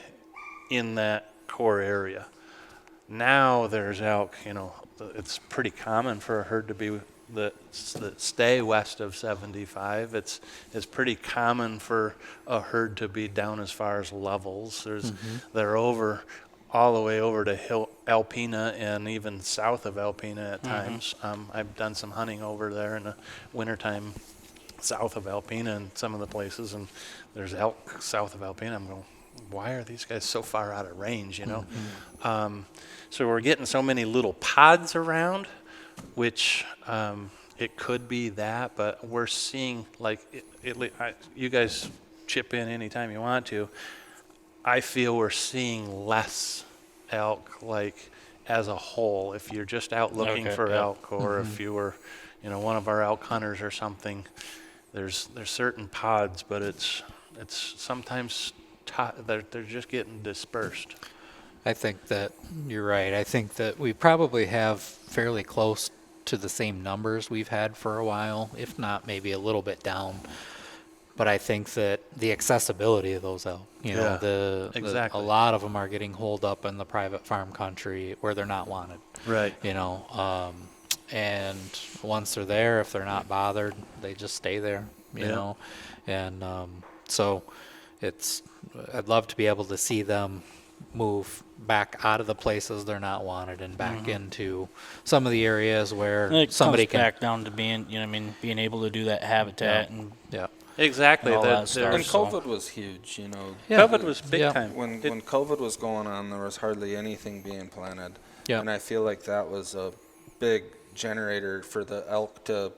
in that core area. Now there's elk, it's pretty common for a herd to be that stay west of 75. It's pretty common for a herd to be down as far as Levels. They're over all the way over to Alpena and even south of Alpena at times. I've done some hunting over there in the wintertime south of Alpena and some of the places, and there's elk south of Alpena. I'm going, why are these guys so far out of range, So we're getting so many little pods around, which it could be that, but we're seeing, you guys chip in anytime you want to. I feel we're seeing less elk, as a whole. If you're just out looking for elk, or if you were, one of our elk hunters or something, there's certain pods, but it's sometimes they're just getting dispersed. I think that you're right. I think that we probably have fairly close to the same numbers we've had for a while, if not maybe a little bit down. But I think that the accessibility of those elk, exactly. A lot of them are getting holed up in the private farm country where they're not wanted. Right. And once they're there, if they're not bothered, they just stay there, you know. And so I'd love to be able to see them move back out of the places they're not wanted and back into some of the areas where And it somebody comes can back down to being, being able to do that habitat and Exactly. And all that stuff. And COVID was huge, COVID was big time. When COVID was going on, there was hardly anything being planted. Yeah. And I feel like that was a big generator for the elk to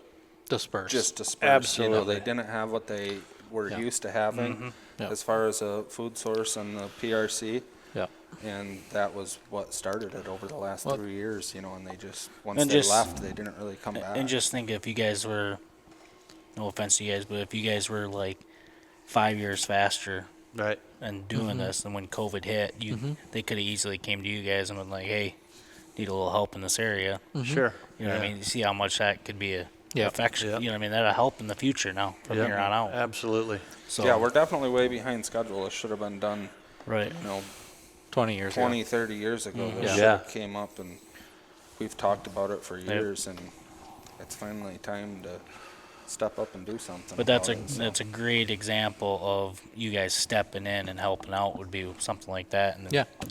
disperse. just disperse. Absolutely. They didn't have what they were used to having as far as a food source and the PRC. Yeah. And that was what started it over the last 3 years, and they just, once And they just- left, they didn't really come back. And just think if you guys were, no offense to you guys, but if you guys were 5 years faster Right. and doing this, and when COVID hit, they could have easily came to you guys and been like, hey, need a little help in this area. Sure. You know what I mean? You see how much that could be a affection. Yep. You know what I mean? That'll help in the future now from here on out. Absolutely. So, yeah, we're definitely way behind schedule. It should have been done, right. 20 years 20, ago. 30 years ago. This Yeah. should have came up, and we've talked about it for years, and it's finally time to step up and do something. But that's about it, so. that's a great example of you guys stepping in and helping out. Would be something like that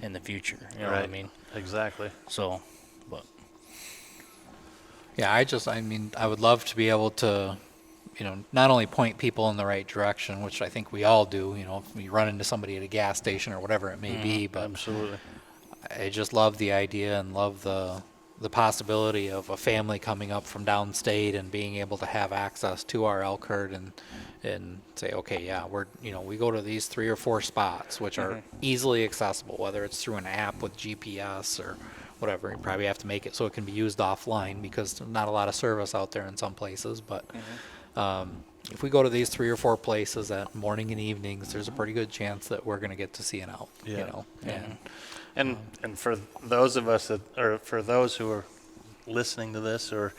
in the future. You know what I mean? Exactly. So, but Yeah, I would love to be able to, not only point people in the right direction, which I think we all do, if we run into somebody at a gas station or whatever it may be, but Absolutely. I just love the idea and love the possibility of a family coming up from downstate and being able to have access to our elk herd and say, okay, yeah, we go to these 3 or 4 spots, which are easily accessible, whether it's through an app with GPS or whatever. You probably have to make it so it can be used offline because there's not a lot of service out there in some places. But if we go to these 3 or 4 places at morning and evenings, there's a pretty good chance that we're going to get to see an elk. And for those of us or for those who are listening to this or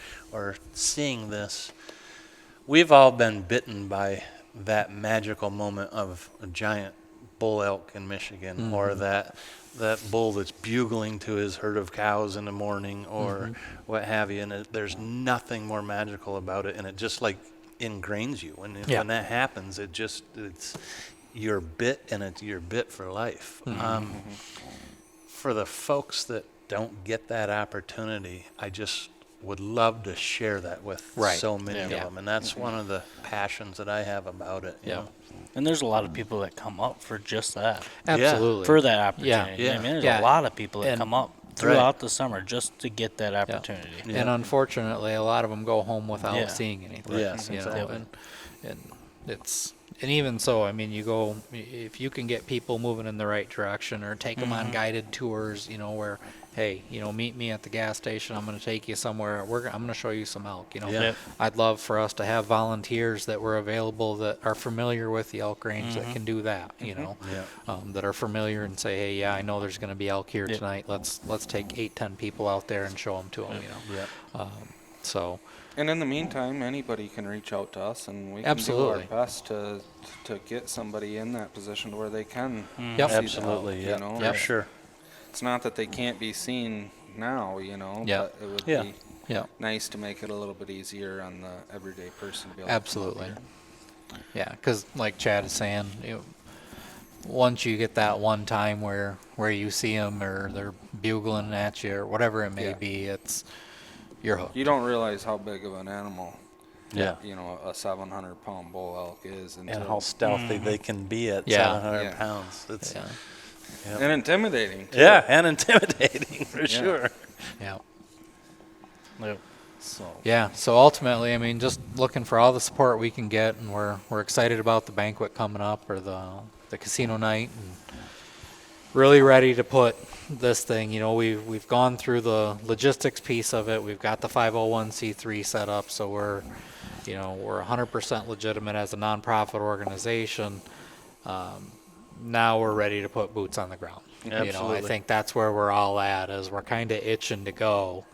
seeing this, we've all been bitten by that magical moment of a giant bull elk in Michigan, or that bull that's bugling to his herd of cows in the morning, or what have you. And there's nothing more magical about it, and it just like ingrains you. When that happens, it's you're bit, and it's your bit for life. For the folks that don't get that opportunity, I just would love to share that with so many of them, and that's one of the passions that I have about it. You know? And there's a lot of people that come up for just that. Absolutely. For that opportunity. Yeah. I mean, there's a lot of people that And- come up throughout the summer just to get that opportunity. And unfortunately, a lot of them go home without seeing anything. Yes, you know, exactly. and even so, I mean, if you can get people moving in the right direction or take them on guided tours, where, hey, meet me at the gas station. I'm going to take you somewhere. I'm going to show you some elk. I'd love for us to have volunteers that were available that are familiar with the elk range that can do that. That are familiar and say, hey, I know there's going to be elk here tonight. Let's take 8-10 people out there and show them to them. So. And in the meantime, anybody can reach out to us, and we can Absolutely. do our best to get somebody in that position to where they can see Absolutely, the elk, for sure. It's not that they can't be seen now, but it would be nice to make it a little bit easier on the everyday person to be able Absolutely. to come up here. Yeah, because like Chad is saying, once you get that one time where you see them or they're bugling at you or whatever it may be, you're hooked. You don't realize how big of an animal, Yeah. a 700-pound bull elk is, And how stealthy they can be at 700 pounds. It's and intimidating, too. Yeah, and intimidating for sure. Yeah. So. So ultimately, I mean, just looking for all the support we can get, and we're excited about the banquet coming up or the casino night, and really ready to put this thing. We've gone through the logistics piece of it. We've got the 501c3 set up, so we're 100% legitimate as a nonprofit organization. Now we're ready to put boots on the ground. Absolutely. I think that's where we're all at, is we're kind of itching to go,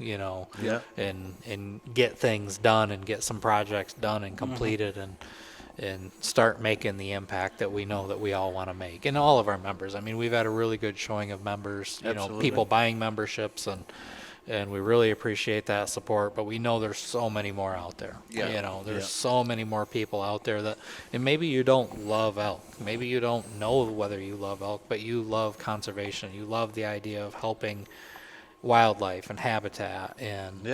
and get things done and get some projects done and completed and start making the impact that we know that we all want to make. And all of our members. I mean, we've had a really good showing of members, people buying memberships, and we really appreciate that support, but we know there's so many more out there. There's so many more people out there and maybe you don't love elk. Maybe you don't know whether you love elk, but you love conservation. You love the idea of helping wildlife and habitat and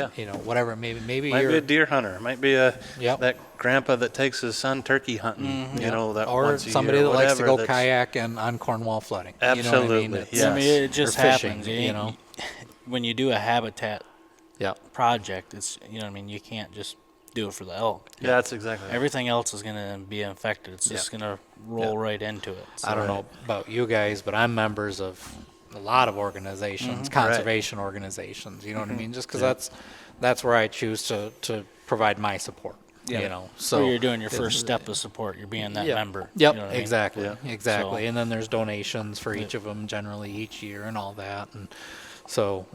whatever. Maybe Might you're be a deer hunter. Might be that grandpa that takes his son turkey hunting. That or once a somebody year, that likes to go whatever, kayaking on Cornwall flooding. Absolutely. You know what I mean? Yes. I mean, it just Or fishing, happens. When you do a habitat project, it's you can't just do it for the elk. Yeah, that's exactly. Everything else is going to be infected. It's just going to roll right into it. So. I don't know about you guys, but I'm members of a lot of organizations, conservation organizations. You know what I mean? Just because that's where I choose to provide my support. So you're doing your first step of support. You're being that member. Yep, You know what I mean? exactly. So- And then there's donations for each of them generally each year and all that. And so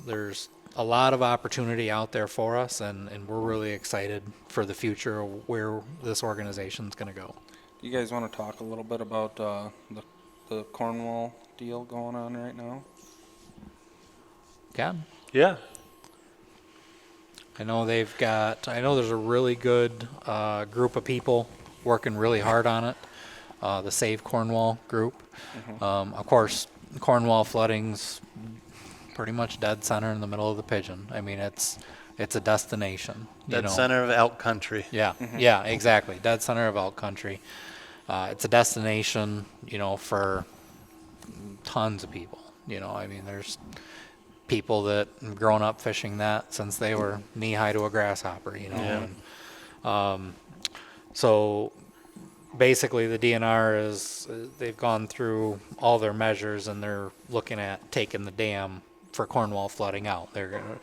there's a lot of opportunity out there for us, and we're really excited for the future of where this organization's going to go. You guys want to talk a little bit about the Cornwall deal going on right now? Ken? Yeah. I know there's a really good group of people working really hard on it. The Save Cornwall group. Of course, Cornwall flooding's pretty much dead center in the middle of the Pigeon. I mean, it's a destination. Dead center of elk country. Yeah, yeah, exactly. Dead center of elk country. It's a destination, for tons of people. I mean, there's people that have grown up fishing that since they were knee-high to a grasshopper, And, so basically the DNR they've gone through all their measures and they're looking at taking the dam for Cornwall flooding out. They're going to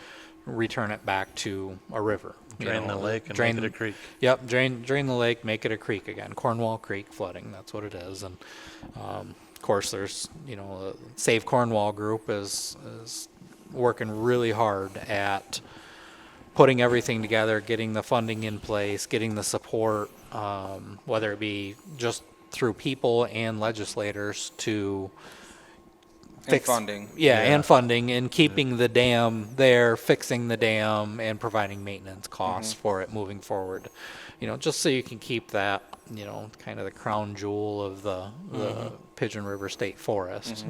return it back to a river. Drain the lake and make it a creek. Yep, drain the lake, make it a creek again. Cornwall Creek flooding, that's what it is. And of course, there's the Save Cornwall group is working really hard at putting everything together, getting the funding in place, getting the support, whether it be just through people and legislators to fix funding. And funding, and keeping the dam there, fixing the dam, and providing maintenance costs for it moving forward. Just so you can keep that, kind of the crown jewel of the Pigeon River State Forest,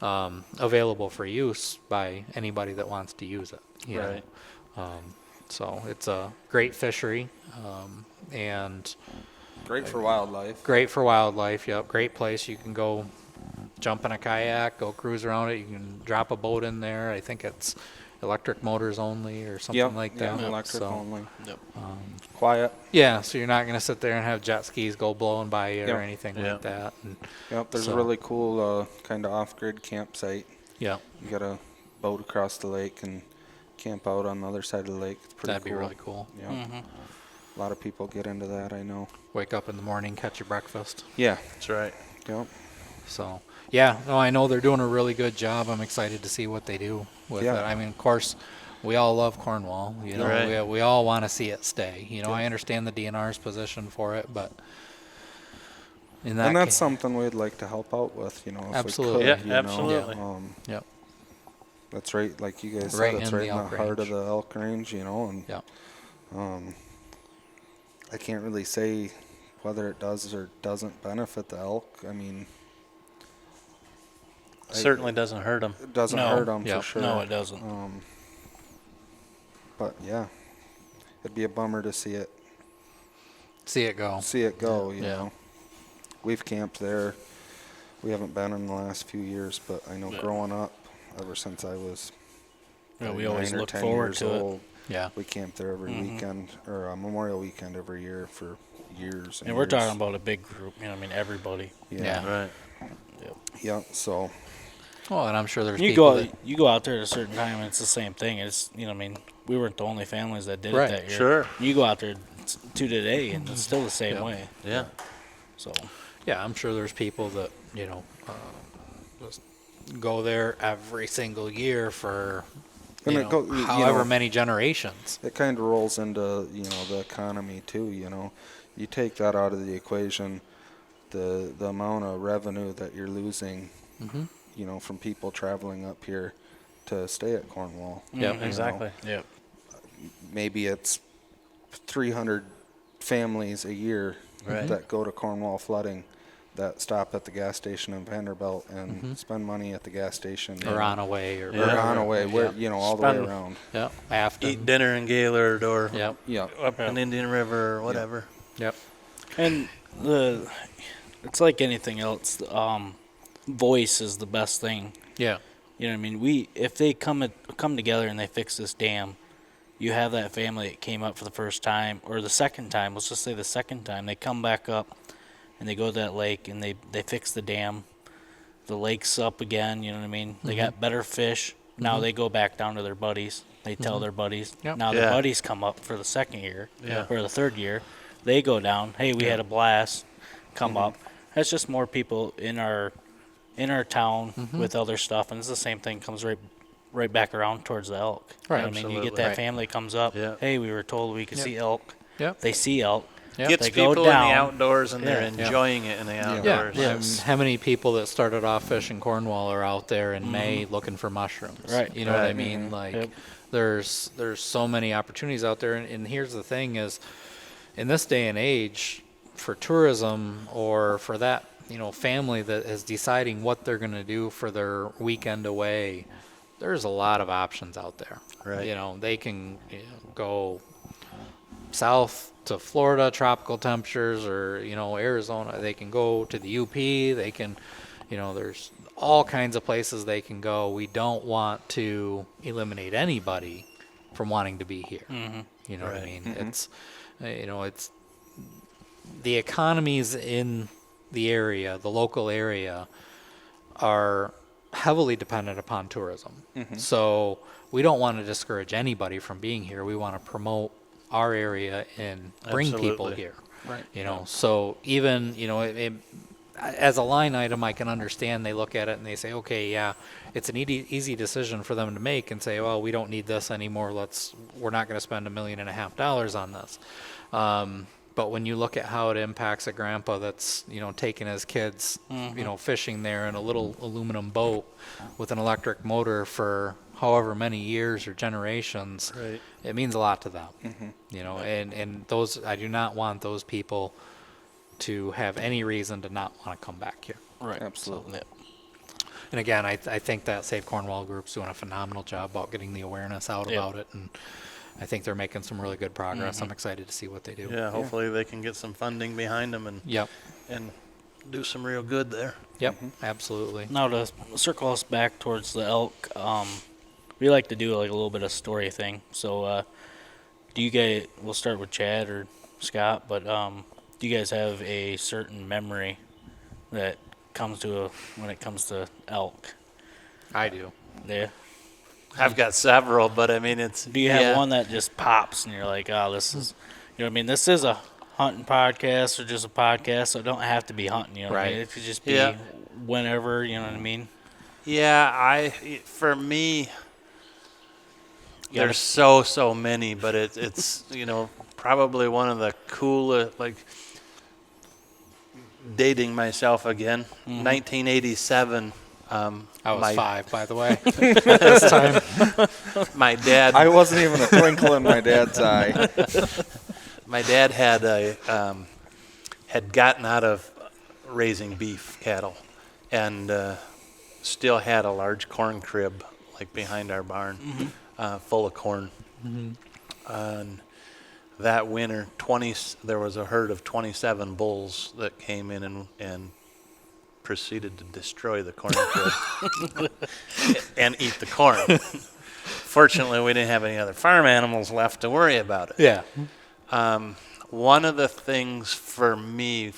available for use by anybody that wants to use it. Right. So it's a great fishery, and Great for wildlife. great for wildlife. Yep, great place. You can go jump in a kayak, go cruise around it. You can drop a boat in there. I think it's electric motors only or something like that. Electric So, only. Yep. Quiet. Yeah, so you're not going to sit there and have jet skis go blowing by you Yep. or anything like that. And, Yep, there's So- a really cool kind of off-grid campsite. yeah, You got a boat across the lake and camp out on the other side of the lake. It's pretty that'd cool. be really cool. Yeah. A lot of people get into that, I know. Wake up in the morning, catch your breakfast. Yeah. That's right. Yep. So, yeah, no, I know they're doing a really good job. I'm excited to see what they do with Yeah. it. I mean, of course, we all love Cornwall. Right. We all want to see it stay. I understand the DNR's position for it, but in that And that's case, something we'd like to help out with, if Absolutely. we could. Yeah, absolutely. yep, That's right, like you guys Right said, it's in right the in the elk heart of range. the elk range, and yep. I can't really say whether it does or doesn't benefit the elk. I mean, Certainly doesn't hurt them. it doesn't No. hurt them Yeah. for sure. No, it doesn't. But yeah, it'd be a bummer to see it go. you Yeah. know. We've camped there. We haven't been in the last few years, but I know growing up, ever since I was Yeah, probably we always 9 or look 10 forward years to it. old, Yeah. we camped there every weekend, or Memorial Weekend every year for years. And we're years. talking about a big group. everybody. Yeah. Right. Yeah. So Well, and I'm sure there's You people go you go out there at a certain time, and it's the same thing. It's we weren't the only families that did Right. it that year. Sure. You go out there to today, and it's still the same way. Yeah. So Yeah, I'm sure there's people that, just go there every single year for And you it know, go- you however know- many generations. it kind of rolls into the economy too. You take that out of the equation, the amount of revenue that you're losing, from people traveling up here to stay at Cornwall. Yep, Exactly. yeah, Maybe it's 300 families a year Right. that go to Cornwall flooding, that stop at the gas station in Vanderbilt and spend money at the gas station Or on a way or or Yeah. on a way, where all the way Spend- around. Yep, after. Eat dinner in Gaylord or Yep, Yeah. up in Indian River or whatever. yep. and it's like anything else. Voice is the best thing. Yeah. If they come together and they fix this dam, you have that family that came up for the first time or the second time. Let's just say the second time they come back up, and they go to that lake and they fix the dam. The lake's up again. They got better fish. Now they go back down to their buddies. They tell their buddies. Yep. Now Yeah. their buddies come up for the second year Yeah. or the third year. They go down. Hey, we had a blast. Come up. That's just more people in our town with other stuff, and it's the same thing. Comes right back around towards the elk. Right. You Absolutely. get that Right. family comes up. Yeah. Hey, we were told we could see elk. Yep. They see elk. Yep. Gets They go people in the down. outdoors and they're Yeah. enjoying it in the Yeah, outdoors. and how many people that started off fishing Cornwall are out there in May looking for mushrooms? Right. You know what I Right. mean? Like, Yep. There's so many opportunities out there, and here's the thing is, in this day and age, for tourism or for that, family that is deciding what they're going to do for their weekend away, there's a lot of options out there. Right. They can go south to Florida, tropical temperatures, or Arizona. They can go to the UP. They can, there's all kinds of places they can go. We don't want to eliminate anybody from wanting to be here. You know what I mean? It's it's the economies in the area, the local area, are heavily dependent upon tourism. So we don't want to discourage anybody from being here. We want to promote our area and bring people here. Right. So even, as a line item, I can understand they look at it and they say, okay, yeah, it's an easy decision for them to make and say, well, we don't need this anymore. We're not going to spend $1.5 million on this. But when you look at how it impacts a grandpa that's, taking his kids, fishing there in a little aluminum boat with an electric motor for however many years or generations, it means a lot to them. And those, I do not want those people to have any reason to not want to come back here. Right. Absolutely. And again, I think that Save Cornwall group's doing a phenomenal job about getting the awareness out about it, and I think they're making some really good progress. I'm excited to see what they do. Yeah, hopefully they can get some funding behind them and do some real good there. Yep, absolutely. Now to circle us back towards the elk, we like to do like a little bit of story thing. So do you guys, we'll start with Chad or Scott, but do you guys have a certain memory that comes to when it comes to elk? I do. Yeah. I've got several, but I mean, Do you have one that just pops and you're like, oh, this is, this is a hunting podcast or just a podcast, so it don't have to be hunting, what I mean? It could just be whenever, you know what I mean? Yeah, for me, there's so many, but it's probably one of the coolest, like, dating myself again, 1987. I was 5, by the way. This time. My dad. I wasn't even a twinkle in my dad's eye. My dad had gotten out of raising beef cattle, and still had a large corn crib like behind our barn, full of corn. And that winter, there was a herd of 27 bulls that came in and proceeded to destroy the corn crib and eat the corn. Fortunately, we didn't have any other farm animals left to worry about it. Yeah. One of the things for me,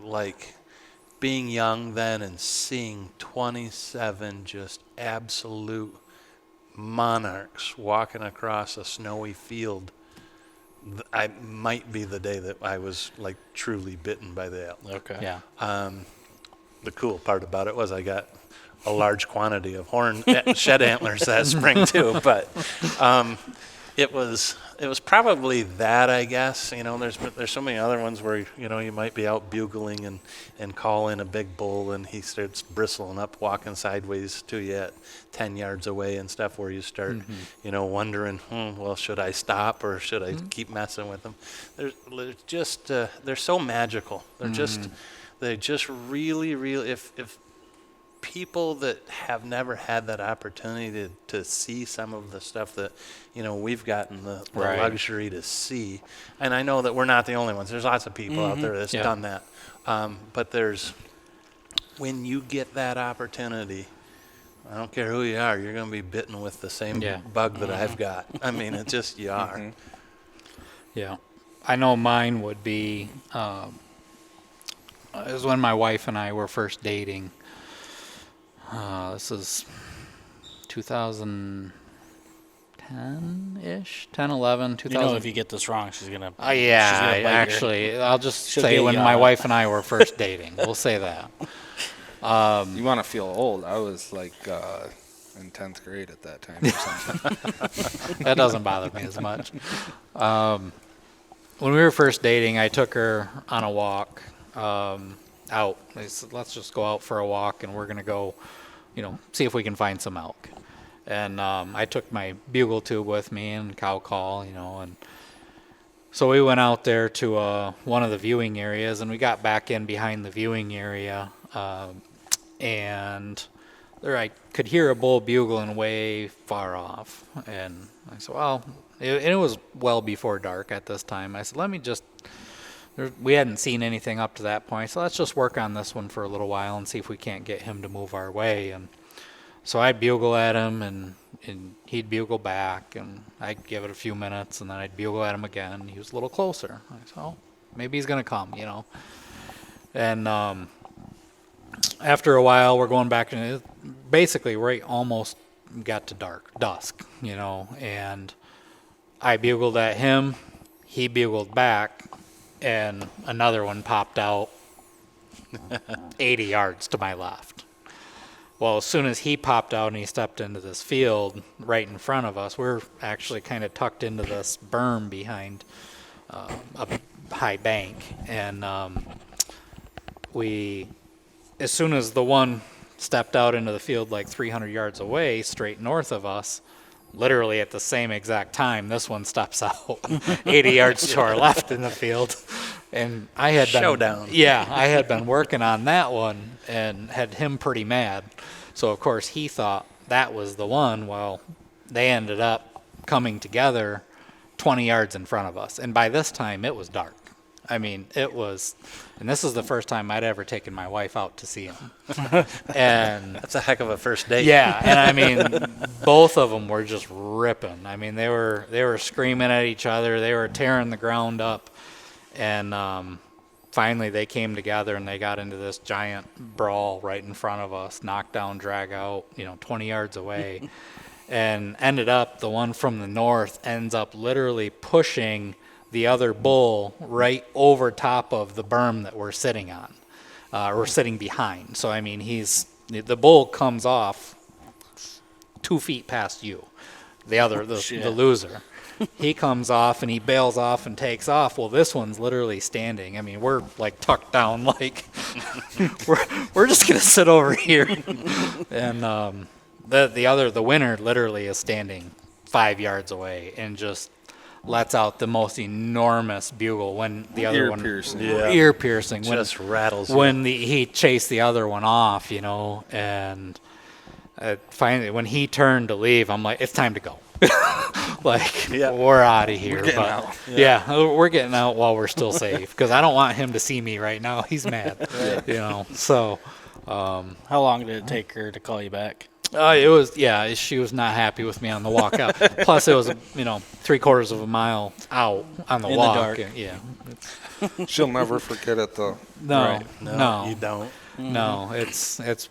like being young then and seeing 27 just absolute monarchs walking across a snowy field, I might be the day that I was like truly bitten by the elk. Okay. Yeah. The cool part about it was I got a large quantity of shed antlers that spring too, but it was probably that, I guess. There's so many other ones where you might be out bugling and call in a big bull and he starts bristling up, walking sideways to you at 10 yards away and stuff, where you start wondering, well, should I stop or should I keep messing with them? They're just they're so magical. They just really if people that have never had that opportunity to see some of the stuff that we've gotten the luxury to see, and I know that we're not the only ones. There's lots of people out there that's done that, but when you get that opportunity, I don't care who you are, you're going to be bitten with the same bug that I've got. I mean, it's just you are. Yeah, I know mine would be. It was when my wife and I were first dating. This is 2010-ish, 10, 11, 2000. If you get this wrong, she's going to... I'll just say when my wife and I were first dating. We'll say that. You want to feel old. I was like in 10th grade at that time or something. That doesn't bother me as much. When we were first dating, I took her on a walk. Out. I said, let's just go out for a walk and we're going to go, see if we can find some elk. And I took my bugle tube with me and cow call, you know, and so we went out there to one of the viewing areas, and we got back in behind the viewing area, and there I could hear a bull bugling way far off. And I said, well, it was well before dark at this time. I said, let me just, we hadn't seen anything up to that point, so let's just work on this one for a little while and see if we can't get him to move our way. And so I'd bugle at him, and he'd bugle back, and I'd give it a few minutes, and then I'd bugle at him again, and he was a little closer. I said, oh, maybe he's going to come, you know. And after a while, we're going back, and basically we almost got to dusk, you know, and I bugled at him, he bugled back, and another one popped out 80 yards to my left. Well, as soon as he popped out and he stepped into this field right in front of us, we're actually kind of tucked into this berm behind a high bank. And as soon as the one stepped out into the field like 300 yards away, straight north of us, literally at the same exact time, this one steps out 80 yards to our left in the field. And I had been, Showdown. Yeah, I had been working on that one and had him pretty mad. So, of course, he thought that was the one. Well, they ended up coming together 20 yards in front of us. And by this time, it was dark. I mean, it was, and this is the first time I'd ever taken my wife out to see him. And That's a heck of a first date. yeah, and I mean, both of them were just ripping. I mean, they were screaming at each other. They were tearing the ground up. And finally, they came together and they got into this giant brawl right in front of us, knock down, drag out, 20 yards away. And ended up, the one from the north ends up literally pushing the other bull right over top of the berm that we're sitting on, or sitting behind. So, I mean, the bull comes off 2 feet past you, the loser. He comes off and he bails off and takes off. Well, this one's literally standing. I mean, we're like tucked down, like we're just gonna sit over here. And the winner literally is standing 5 yards away and just lets out the most enormous bugle when the other one ear piercing Just rattles when he chased the other one off, and finally when he turned to leave, I'm like, it's time to go. We're out of here. We're getting out. We're getting out while we're still safe, because I don't want him to see me right now. He's mad. So How long did it take her to call you back? She was not happy with me on the walk out. Plus it was 3/4 of a mile out on the In walk. the dark. And, yeah. She'll never forget it, though. No, No, you don't. No, it's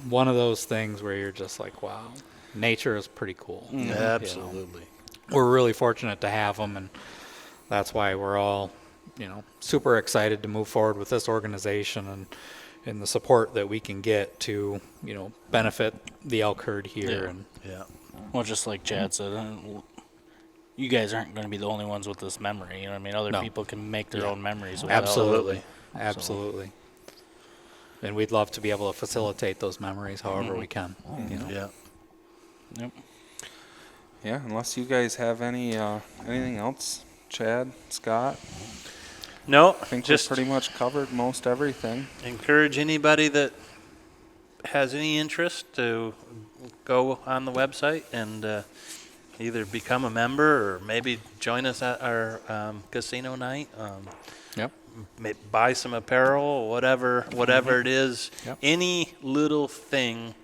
one of those things where you're just like, wow, nature is pretty cool. Absolutely. We're really fortunate to have them, and that's why we're all, super excited to move forward with this organization and the support that we can get to, benefit the elk herd here. Yeah. And Well, just like Chad said, you guys aren't going to be the only ones with this memory. Other people can make their own memories. With absolutely. And we'd love to be able to facilitate those memories however we can. Yeah. Yep. Yeah, unless you guys have anything else, Chad, Scott. No, I think just we've pretty much covered most everything. encourage anybody that has any interest to go on the website and either become a member or maybe join us at our casino night. Yep. Buy some apparel, whatever it is. Yep. Any little thing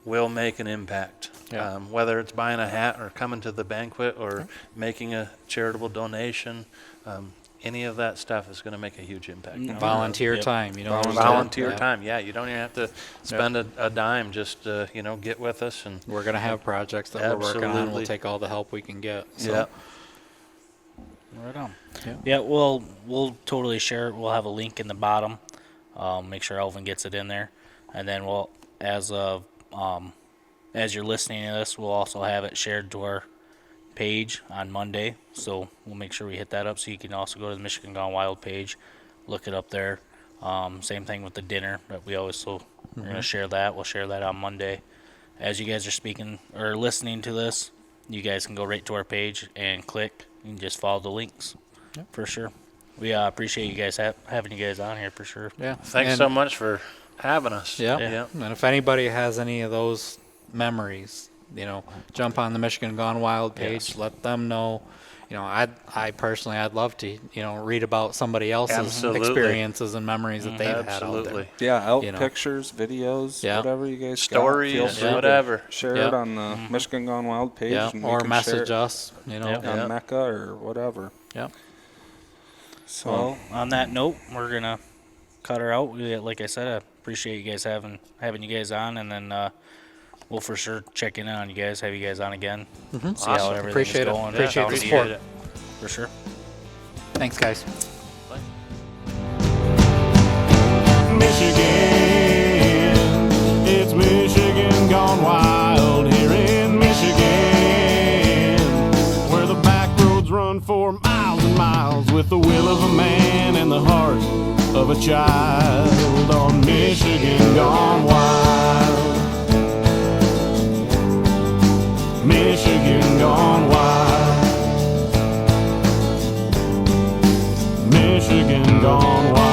will make an impact. Yeah. Whether it's buying a hat or coming to the banquet or making a charitable donation, any of that stuff is going to make a huge impact. Volunteer time, Volunteer time, yeah. You don't even have to spend a dime. Just get with us, and We're going to have projects that we're working on. Absolutely. We'll take all the help we can get. So. yeah. Right on. Yeah. Yeah, we'll totally share it. We'll have a link in the bottom. Make sure Elvin gets it in there, and then as you're listening to this, we'll also have it shared to our page on Monday. So we'll make sure we hit that up, so you can also go to the Michigan Gone Wild page, look it up there. Same thing with the dinner that we always we're gonna share that. We'll share that on Monday, as you guys are speaking or listening to this, you guys can go right to our page and click and just follow the links for sure. We appreciate you guys having you guys on here for sure. Yeah. Thanks so much for having us. Yeah. And if anybody has any of those memories, jump on the Michigan Gone Wild page, let them know. I personally, I'd love to, read about somebody else's Absolutely. experiences and memories that they've had out Absolutely. there. Yeah, elk pictures, videos, whatever you guys Stories, got. Feel free to whatever. Share it on the Michigan Gone Wild page. And we or can message share it us, on Mecca or whatever. Yeah. So, Well, on that note, we're gonna cut her out. Like I said, I appreciate you guys having you guys on, and then we'll for sure check in on you guys, have you guys on again, see how Awesome. everything's Appreciate it. going. Appreciate the Appreciate support. it. For sure. Thanks, guys. Michigan, it's Michigan gone wild here in Michigan, where the back roads run for miles and miles with the will of a man and the heart of a child on Michigan gone wild. Michigan gone wild. Michigan gone wild.